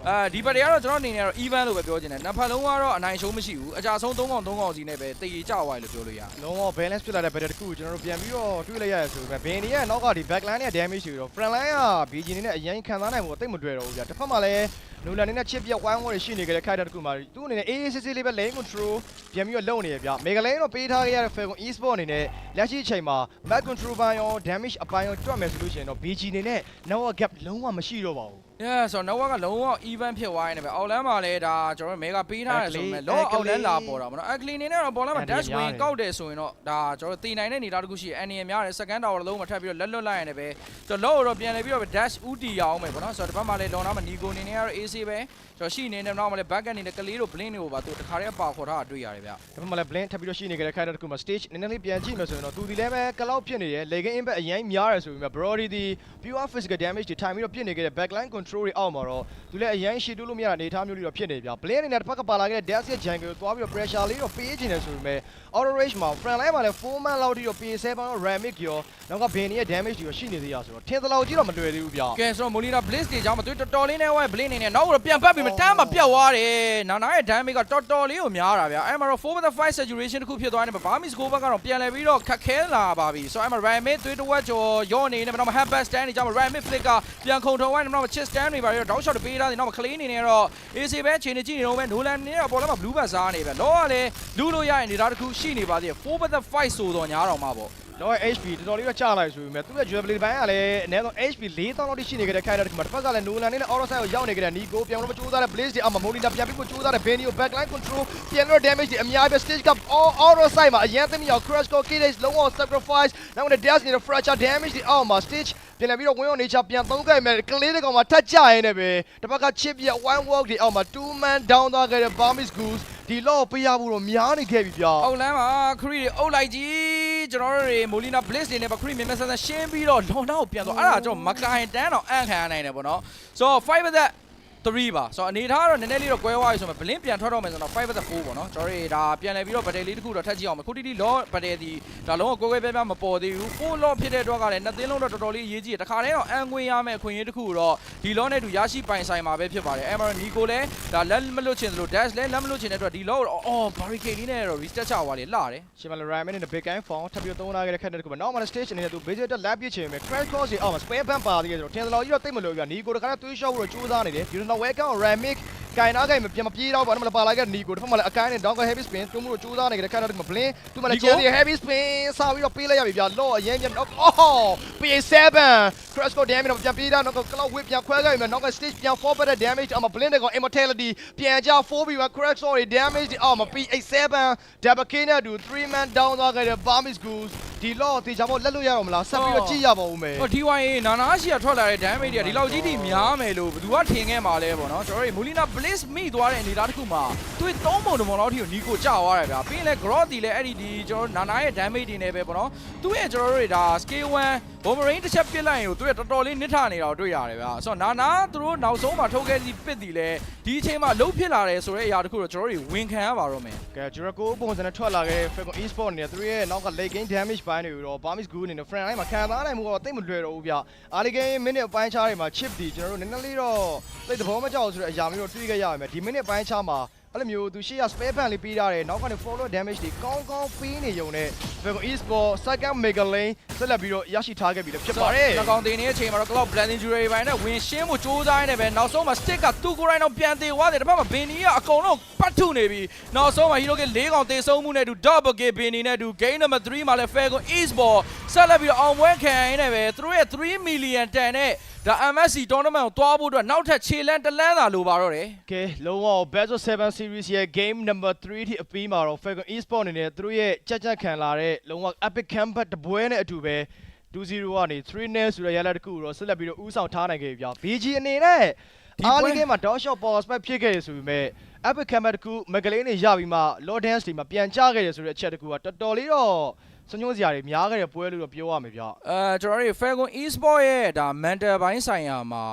ဒီဘက်တွေကတော့ကျွန်တော်အနေနဲ့တော့ even လို့ပဲပြောချင်တယ်နှစ်ဖက်လုံးကတော့အနိုင်ရှုံးမရှိဘူးအကြဆုံး3កောင်3កောင်စီနဲ့ပဲတည်ကြွားရလို့ပြောလို့ရတယ်လုံးဝ balance ဖြစ်လာတဲ့ battle တစ်ခုကိုကျွန်တော်တို့ပြန်ပြီးတော့တွေးလိုက်ရရဆိုပေမဲ့ Benny ရဲ့နောက်ကဒီ backline နဲ့ damage တွေတော့ front line က BG နေနဲ့အရင်ခံစားနိုင်မှုအသိမတွေ့တော့ဘူးဗျတစ်ဖက်မှာလည်း Nolan နဲ့ chip ပြက်ဝိုင်းဝန်းတွေရှိနေကြတဲ့ခိုက်တဲ့တစ်ခုမှာသူ့အနေနဲ့ AACC လေးပဲ lane control ပြန်ပြီးတော့လုံနေရဗျ Mega Lane တော့ပေးထားခဲ့ရတဲ့ Falcon Esport အနေနဲ့လက်ရှိအချိန်မှာ map control ပိုင်းရော damage အပိုင်းရောတွက်မယ်ဆိုလို့ရှိရင်တော့ BG အနေနဲ့ network gap လုံးဝမရှိတော့ပါဘူး Yeah ဆိုတော့ network ကလုံးဝ even ဖြစ်သွားနေပဲအောက်လမ်းမှာလည်းဒါကျွန်တော်တို့ mega ပေးထားတယ်ဆိုပေမဲ့လောအောက်လမ်းလာပေါ်တာပေါ့နော် Eclin နေနဲ့တော့ပေါ်လမ်းမှာ dash win ကောက်တယ်ဆိုရင်တော့ဒါကျွန်တော်တို့တည်နိုင်တဲ့နေသားတစ်ခုရှိအန်နီရများတယ် second tower လုံးမှာထပ်ပြီးတော့လက်လွတ်လိုက်ရတယ်ပဲကျွန်တော်လောတော့ပြန်လဲပြီးတော့ dash ဥတီရအောင်ပဲပေါ့နော်ဆိုတော့ဒီဘက်မှာလည်းလောနာမှာ Nico နေနဲ့ကတော့ AC ပဲကျွန်တော်ရှိနေတယ်နောက်မှာလည်း back ကနေကလေးတို့ blink တွေကိုပါသူတခါတည်းပါခေါ်ထားတာတွေ့ရတယ်ဗျဒီဘက်မှာလည်း blink ထပ်ပြီးတော့ရှိနေကြတဲ့ခိုက်တဲ့တစ်ခုမှာ stage နည်းနည်းလေးပြန်ကြည့်မယ်ဆိုရင်တော့သူဒီလည်းပဲကလောက်ဖြစ်နေတယ် legging impact အရင်များတယ်ဆိုပေမဲ့ Brody ဒီ pure physical damage တွေထိုင်ပြီးတော့ပြစ်နေကြတဲ့ backline control တွေအောက်မှာတော့သူလည်းအရင်ရှေ့တိုးလို့မရတဲ့အနေအထားမျိုးတွေတော့ဖြစ်နေပြ blink အနေနဲ့တစ်ဖက်ကပါလာခဲ့တဲ့ dash ရဲ့ jungle ကိုသွားပြီးတော့ pressure လေးတော့ပေးချင်တယ်ဆိုပေမဲ့ auto range မှာ front line မှာလည်း 4 man လောက်ထိတော့ PS7 တော့ Ramik ရောနောက်က Benny ရဲ့ damage တွေရောရှိနေသေးရဆိုတော့ထင်သလောက်ကြီးတော့မတွေ့သေးဘူးဗျကဲဆိုတော့ Molina Blaze တွေကြောင့်မတွေ့တော်တော်လေးနဲ့ဝိုင်း blink နေနဲ့နောက်တော့ပြန်ပတ်ပြီးမတမ်းမပြတ်သွားတယ်နာနာရဲ့ damage ကတော်တော်လေးကိုများတာဗျအဲ့မှာတော့ 4/5 saturation တစ်ခုဖြစ်သွားနေမှာ Barmy School ဘက်ကတော့ပြန်လဲပြီးတော့ခက်ခဲလာပါပြီဆိုတော့အဲ့မှာ Ramit သွေးတဝက်ကျော်ရော့နေနေမှာ headback stand တွေကြောင့် Ramit flick ကပြန်ခုံထော်ဝိုင်းနေမှာ chest stand တွေပါတော့တောက်ရှော့တပေးထားတယ်နောက်မှာ clean နေနေတော့ AC ပဲချိန်နေကြည့်နေတော့ပဲ Nolan နေတော့ပေါ်လာမှာ blue bat စားနေပဲလောကလည်းလူလို့ရရင်နေတာတစ်ခုရှိနေပါသေးတယ် 4/5 ဆိုတော့ညာတော့မှာပေါ့တော့ HP တော်တော်လေးတော့ကျလိုက်ဆိုပေမဲ့သူ့ရဲ့ durability ဘိုင်းကလည်းအနည်းဆုံး HP 4000လောက်ထိရှိနေကြတဲ့ခိုင်တဲ့ဒီမှာတစ်ဖက်ကလည်း Nolan နဲ့ Auto side ကိုရောက်နေကြတဲ့ Nico ပြန်လို့မကြိုးစားတဲ့ Blaze တွေအမ Molina ပြန်ပြီးကိုကြိုးစားတဲ့ Benny ကို backline control ပြန်လို့ damage တွေအများကြီးပဲ stage က Auto side မှာအရင်သမီးအောင် crash core KDS လုံးဝ sacrifice နောက်နဲ့ dash နဲ့ fracture damage တွေအောက်မှာ stage ပြန်ပြီးတော့ဝင်ရောက်နေချပြန်သုံးခဲ့မယ်ကလေးတွေကောင်မှာထပ်ကြရင်းနဲ့ပဲတစ်ဖက်က chip ရဲ့ one walk တွေအောက်မှာ 2 man down သွားခဲ့တဲ့ Barmy Schools ဒီလော့ပေးရဖို့တော့များနေခဲ့ပြီဗျာ အောက်လမ်းမှာခရီးအုပ်လိုက်ကြီးကျွန်တော်တို့မိုလီနာဘလစ်တွေနဲ့ခရီးမြင်မြင်ဆန်းဆန်းရှင်းပြီးတော့လွန်နောက်ပြန်သွားအဲ့ဒါကျွန်တော်မကိုင်တန်းတော့အန့်ခံရနိုင်တယ်ပေါ့နော်ဆိုတော့5 with that 3ပါဆိုတော့အနေထားကတော့နည်းနည်းလေးတော့ကွဲသွားပြီဆိုမှဘလင်းပြန်ထွက်တော့မယ်ဆိုတော့5 with that 4ပေါ့နော်ကျွန်တော်တို့ဒါပြန်လဲပြီးတော့ဘတ်တယ်လေးတစ်ခုတော့ထပ်ကြည့်အောင်မယ်ခုတီတီလော့ဘတ်တယ်ဒီဒါလုံးဝကွဲကွဲပြားပြားမပေါ်သေးဘူး4လော့ဖြစ်တဲ့အတွက်ကလည်းနှစ်သင်းလုံးတော့တော်တော်လေးအရေးကြီးတယ်တခါတည်းတော့အန်ငွေရမယ်အခွင့်အရေးတစ်ခုတော့ဒီလော့နဲ့တူရရှိပိုင်ဆိုင်မှာပဲဖြစ်ပါတယ်အဲ့မှာနီကိုလည်းဒါလက်မလွတ်ချင်သလို dash လည်းလက်မလွတ်ချင်တဲ့အတွက်ဒီလော့အော် barricade လေးနဲ့တော့ reset ချသွားတယ်လှတယ် ရှီမလရိုင်မန်နဲ့ big game phone ထပ်ပြီးသုံးလာခဲ့တဲ့ခက်တဲ့တခုပဲနောက်မှ stage အနေနဲ့သူ basic တက်လက်ပြချင်မယ် crash course ကြီးအောက်မှာ spare ban ပါသေးတယ်ဆိုတော့ထင်သလောက်ကြီးတော့တိတ်မလို့ပြနီကိုတခါသွေးရှော့ဖို့တော့ကြိုးစားနေတယ်ဒီတော့ welcome ramic ကိုင်နာကိုင်မပြန်မပြေးတော့ဘာမှမပါလိုက်တဲ့နီကိုတစ်ဖက်မှာလည်းအကိုင်းနဲ့ down heavy spin တူမှုတော့ကြိုးစားနေတယ်ခက်တဲ့တခုမ blink သူမှလည်းကျန်သေး heavy spin စပြီးတော့ပေးလိုက်ရပြီဗျာလော့အရင်ပြန်အော် P7 crash course damage တော့ပြန်ပြေးတာတော့ cloud whip ပြန်ခွဲခဲ့ပြီနောက်က stage ပြန် forward damage အမ blink နဲ့က immortality ပြန်ကြ 4B crash course damage အမ P7 double K နဲ့တူ 3 man down သွားခဲ့တဲ့ Burmese Goose ဒီလော့တေချာပေါ့လက်လို့ရအောင်မလားဆက်ပြီးတော့ကြည့်ရပါဦးမယ် ဟို DYA နာနာရှိရထွက်လာတဲ့ damage တွေကဒီလောက်ကြီးထိများမယ်လို့ဘယ်သူကထင်ခဲ့မှာလဲပေါ့နော်ကျွန်တော်တို့ Molina Bliss မိသွားတဲ့အနေအထားတစ်ခုမှာသူ့3ပုံ2ပုံလောက်ထိကိုနီကိုကျသွားတယ်ဗျာပြီးရင်လည်း Grot တီလည်းအဲ့ဒီကျွန်တော်နာနာရဲ့ damage တွေနဲ့ပဲပေါ့နော်သူ့ရဲ့ကျွန်တော်တို့တွေဒါ scale 1 Bomberine တစ်ချက်ပစ်လိုက်ရင်ကိုသူကတော်တော်လေးနစ်ထနေတာကိုတွေ့ရတယ်ဗျာဆိုတော့နာနာသူတို့နောက်ဆုံးမှာထုတ်ခဲ့စီပစ်တီလဲဒီအချိန်မှာလှုပ်ဖြစ်လာတယ်ဆိုတဲ့အရာတစ်ခုတော့ကျွန်တော်တို့ဝင်ခံရပါတော့မယ်ကဲ Jericho ပုံစံနဲ့ထွက်လာခဲ့တဲ့ Falcon Esport နဲ့သူရဲ့နောက်က late game damage ပိုင်းတွေတော့ Burmese Goose အနေနဲ့ friend တိုင်းမှာခံစားနိုင်မှုတော့တိတ်မလွယ်တော့ဘူးဗျ။ early game minute အပိုင်းခြားတွေမှာ chip ဒီကျွန်တော်တို့နည်းနည်းလေးတော့တိတ်သဘောမကျဘူးဆိုတဲ့အရာမျိုးတော့တွေးခဲ့ရပါမယ်ဒီ minute ပိုင်းခြားမှာအဲ့လိုမျိုးသူရှေ့က spare ban လေးပေးထားတယ်နောက်ကနေ follow damage တွေကောင်းကောင်းပေးနေုံနဲ့ Falcon Esport second mega lane ဆက်လက်ပြီးတော့ရရှိထားခဲ့ပြီလို့ဖြစ်ပါတယ်။ကောင်တင်နေတဲ့အချိန်မှာတော့ Cloud Blending Jury ပိုင်းနဲ့ဝင်ရှင်းမှုစူးစမ်းနေပဲနောက်ဆုံးမှာ stick ကသူ့ကိုယ်တိုင်တော့ပြန်သေးသွားတယ်တစ်ဖက်မှာ Benny ကအကုန်လုံးပတ်ထုနေပြီနောက်ဆုံးမှာ Hero က၄កောင်သေဆုံးမှုနဲ့တူ Double K Benny နဲ့တူ Game number 3မှာလည်း Falcon Esport ဆက်လက်ပြီးတော့အောင်ပွဲခံရင်းနဲ့ပဲသူတို့ရဲ့3 million တန်နဲ့ဒါ MSC tournament ကိုတွားဖို့အတွက်နောက်ထပ်ခြေလန်းတလန်းသာလိုပါတော့တယ်။ Okay လုံးဝ Best of 7 series ရဲ့ game number 3ထိအပြီးမှာတော့ Falcon Esport အနေနဲ့သူတို့ရဲ့ကြက်ခံလာတဲ့လုံးဝ epic comeback တပွဲနဲ့အတူပဲ2-0ကနေ3-0ဆိုတဲ့ရလဒ်တစ်ခုကိုတော့ဆက်လက်ပြီးတော့ဦးဆောင်ထားနိုင်ခဲ့ပြီဗျာ BG အနေနဲ့အားလေးကမှာ dot shot power spike ဖြစ်ခဲ့ရဆိုပေမဲ့ epic comeback တစ်ခု Magdalene နေရပြီးမှ Lord Dance ဒီမှာပြန်ချခဲ့ရဆိုတဲ့အချက်တစ်ခုကတော်တော်လေးတော့စညွှန်းစရာတွေများခဲ့တဲ့ပွဲလို့တော့ပြောရမယ်ဗျကျွန်တော်တို့ Falcon Esport ရဲ့ဒါ mental ဘိုင်းဆိုင်ရာမှာ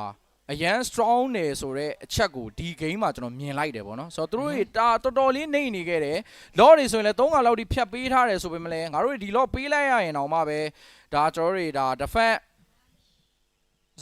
အရန် strong နေဆိုတဲ့အချက်ကိုဒီ game မှာကျွန်တော်မြင်လိုက်တယ်ပေါ့နော်ဆိုတော့သူတို့တော်တော်လေးနှိမ့်နေခဲ့တယ် loss တွေဆိုရင်လည်း3កောင်လောက်ထိဖြတ်ပေးထားတယ်ဆိုပေမဲ့လည်းငါတို့ဒီ loss ပေးလိုက်ရရင်တော့မှပဲဒါကျွန်တော်တို့ဒါ defense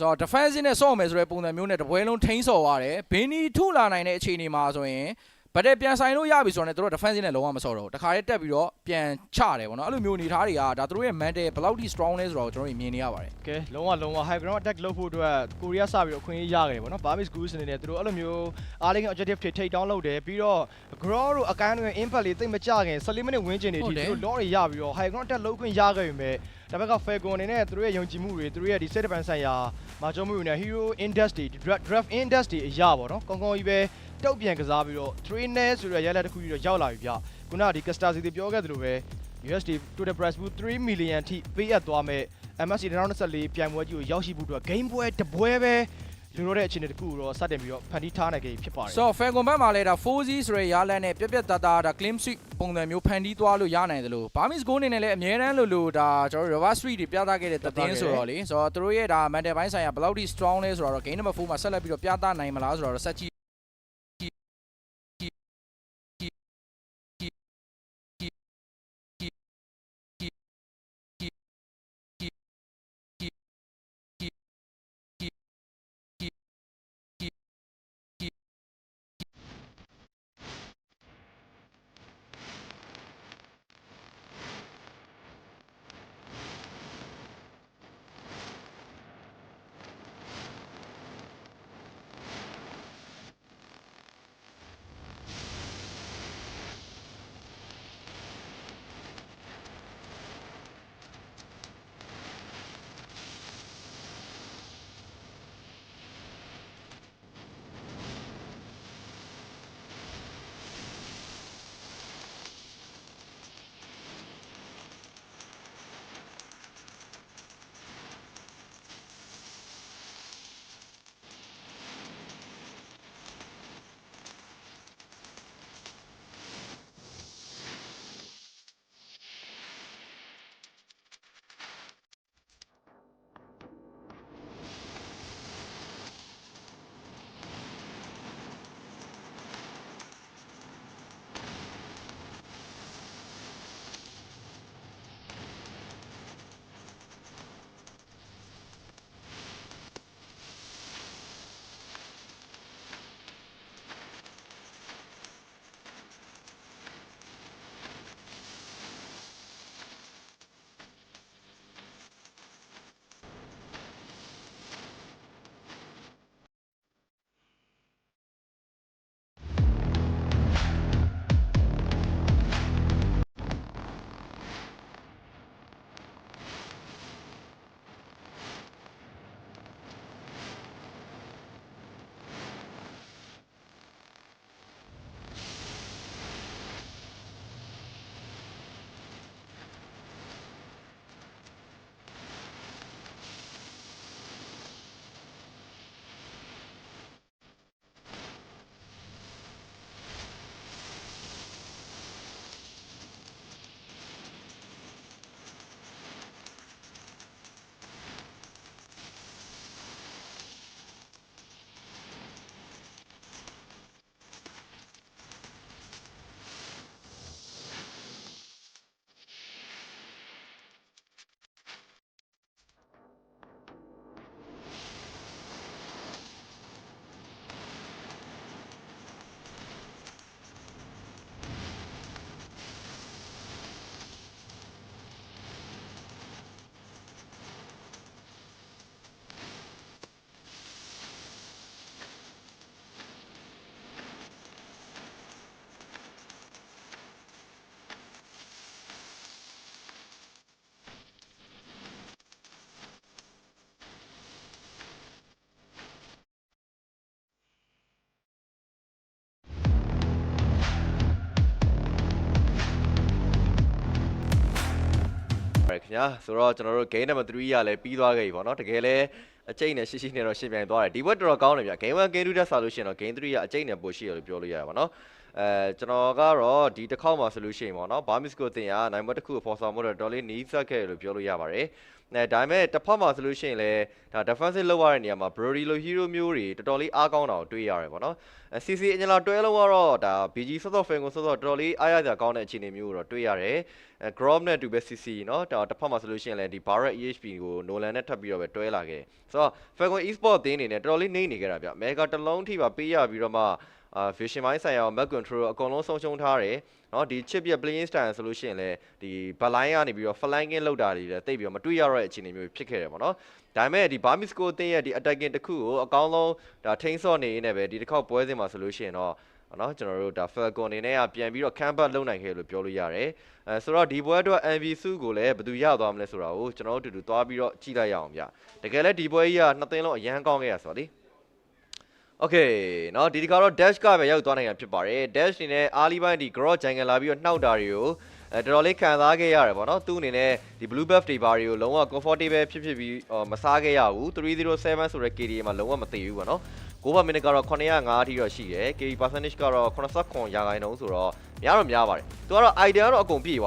ဆိုတော့ defense နဲ့ဆော့မယ်ဆိုတဲ့ပုံစံမျိုးနဲ့တပွဲလုံးထိန်းဆော်ရတယ်ဘင်းနီထုလာနိုင်တဲ့အခြေအနေမှာဆိုရင်ဗတ်တဲ့ပြန်ဆိုင်လို့ရပြီဆိုတော့တို့ defense နဲ့လုံးဝမဆော့တော့ဘူးတခါတည်းတက်ပြီးတော့ပြန်ချတယ်ပေါ့နော်အဲ့လိုမျိုးအနေထားတွေကဒါတို့ရဲ့ mental ဘယ်လောက်ထိ strong လဲဆိုတော့ကျွန်တော်တို့မြင်နေရပါတယ်ကဲလုံးဝ high ground attack လုပ်ဖို့အတွက်ကိုရီးယားစပြီးတော့အခွင့်အရေးရခဲ့တယ်ပေါ့နော် Burmese Goose အနေနဲ့တို့အဲ့လိုမျိုး early game objective တွေ take down လုပ်တယ်ပြီးတော့ grow တို့အကိုင်းတွေ impact လေးသိမ့်မကြခင်14 minute ဝင်းကျင်နေဒီတို့ law တွေရပြီးတော့ high ground attack လုပ်ခွင့်ရခဲ့ပြီမဲ့ဒါဘက်က Falcon အနေနဲ့တို့ရဲ့ယုံကြည်မှုတွေတို့ရဲ့ဒီ set defense ဆိုင်ရာမာဂျုံမှုတွေနဲ့ hero industry draft industry အရာပေါ့နော်ကောင်းကောင်းကြီးပဲတုတ်ပြန်ကစားပြီးတော့ trainer ဆိုတဲ့ရလဒ်တစ်ခုကြီးတော့ရောက်လာပြီဗျခုနကဒီ Caster စီတွေပြောခဲ့သလိုပဲ USD to the price pool 3 million ထိပေးအပ်သွားမဲ့ MSC 2024ပြိုင်ပွဲကြီးကိုရောက်ရှိဖို့အတွက် game ပွဲတပွဲပဲလူတို့တဲ့အခြေအနေတစ်ခုကိုတော့စတင်ပြီးတော့ဖန်တီးထားနိုင်ခဲ့ဖြစ်ပါတယ်ဆိုတော့ Falcon ဘက်မှာလည်းဒါ 4Z ဆိုတဲ့ရလဒ်နဲ့ပြက်သားဒါ claim suite ပုံစံမျိုးဖန်တီးသွားလို့ရနိုင်တယ်လို့ Burmese Gold အနေနဲ့လည်းအများတန်းလို့ဒါကျွန်တော်တို့ reverse street တွေပြသခဲ့တဲ့သတင်းဆိုတော့လေဆိုတော့သူတို့ရဲ့ဒါ mental ဘိုင်းဆိုင်ရာဘယ်လောက်ထိ strong လဲဆိုတော့ game number 4မှာဆက်လက်ပြီးတော့ပြသနိုင်မလားဆိုတော့ဆက်ကြည့် ပါတယ်ခင်ဗျာဆိုတော့ကျွန်တော်တို့ game number 3ကလည်းပြီးသွားခဲ့ပြီပေါ့နော်တကယ်လည်းအကျိတ်နဲ့ရှိနဲ့တော့ရှင်းပြိုင်သွားတယ်ဒီဘက်တော်တော်ကောင်းတယ်ဗျ game 1 game 2တက်စားလို့ရှိရင်တော့ game 3ကအကျိတ်နဲ့ပိုရှိရလို့ပြောလို့ရတာပါနော်ကျွန်တော်ကတော့ဒီတစ်ခေါက်မှာဆိုလို့ရှိရင်ပေါ့နော် Barmis ကိုတင်ရနိုင်ဘက်တစ်ခုကိုဖော်ဆောင်မှုတော့တော်လေးနီးစပ်ခဲ့လို့ပြောလို့ရပါတယ်ဒါပေမဲ့တစ်ဖက်မှာဆိုလို့ရှိရင်လည်းဒါ defensive လောက်ရတဲ့နေရာမှာ Brody လို hero မျိုးတွေတော်တော်လေးအားကောင်းတာကိုတွေ့ရတယ်ပေါ့နော် CC အင်ဂျင်လာတွဲလုံးကတော့ဒါ BG ဆော့ဆော့ fan ကိုဆော့ဆော့တော်တော်လေးအားရစရာကောင်းတဲ့အခြေအနေမျိုးကိုတော့တွေ့ရတယ် Grom နဲ့တူပဲ CC เนาะဒါတစ်ဖက်မှာဆိုလို့ရှိရင်လည်းဒီ Barrett EHP ကို Nolan နဲ့ထပ်ပြီးတော့ပဲတွဲလာခဲ့ဆိုတော့ Falcon Esport တင်းအနေနဲ့တော်တော်လေးနှိမ့်နေကြတာဗျ Mega တစ်လုံးထိပါပေးရပြီးတော့မှvision ပိုင်းဆိုင်ရာ map control အကုန်လုံးဆုံးရှုံးထားတယ်เนาะဒီ chip ရဲ့ playing style ဆိုလို့ရှိရင်လည်းဒီ backline ကနေပြီးတော့ flanking လောက်တာတွေလည်းတိတ်ပြီးတော့မတွေ့ရတော့တဲ့အခြေအနေမျိုးဖြစ်ခဲ့တယ်ပေါ့နော်ဒါပေမဲ့ဒီ Barmis ကိုတင်းရဲ့ဒီ attacking တစ်ခုကိုအကောင်းဆုံးဒါထိန်းစော့နေနေပဲဒီတစ်ခေါက်ပွဲစဉ်မှာဆိုလို့ရှိရင်တော့နော်ကျွန်တော်တို့ဒါ Falcon အနေနဲ့ကပြန်ပြီးတော့ comeback လုပ်နိုင်ခဲ့လို့ပြောလို့ရတယ်ဆိုတော့ဒီပွဲအတွက် MV စုကိုလည်းဘယ်သူရသွားမလဲဆိုတာကိုကျွန်တော်တို့အတူတူသွားပြီးတော့ကြည့်လိုက်ရအောင်ဗျတကယ်လည်းဒီပွဲကြီးကနှစ်သင်းလုံးအရန်ကောင်းခဲ့ရဆိုတော့လေOkay เนาะဒီတစ်ခါတော့ dash ကပဲရောက်သွားနိုင်တာဖြစ်ပါတယ် dash အနေနဲ့အားလီပိုင်းဒီ grow ဂျန်ကန်လာပြီးတော့နှောက်တာတွေကိုတော်တော်လေးခံစားခဲ့ရတယ်ပေါ့နော်သူ့အနေနဲ့ဒီ blue buff တွေဘာတွေကိုလုံးဝ comfortable ဖြစ်ပြီးမစားခဲ့ရဘူး307ဆိုတဲ့ KDA မှာလုံးဝမသိဘူးပေါ့နော်9 minute ကတော့905အထိတော့ရှိတယ် KD percentage ကတော့89%ဆိုတော့များတော့များပါတယ်သူကတော့ idea တော့အကုန်ပြည့်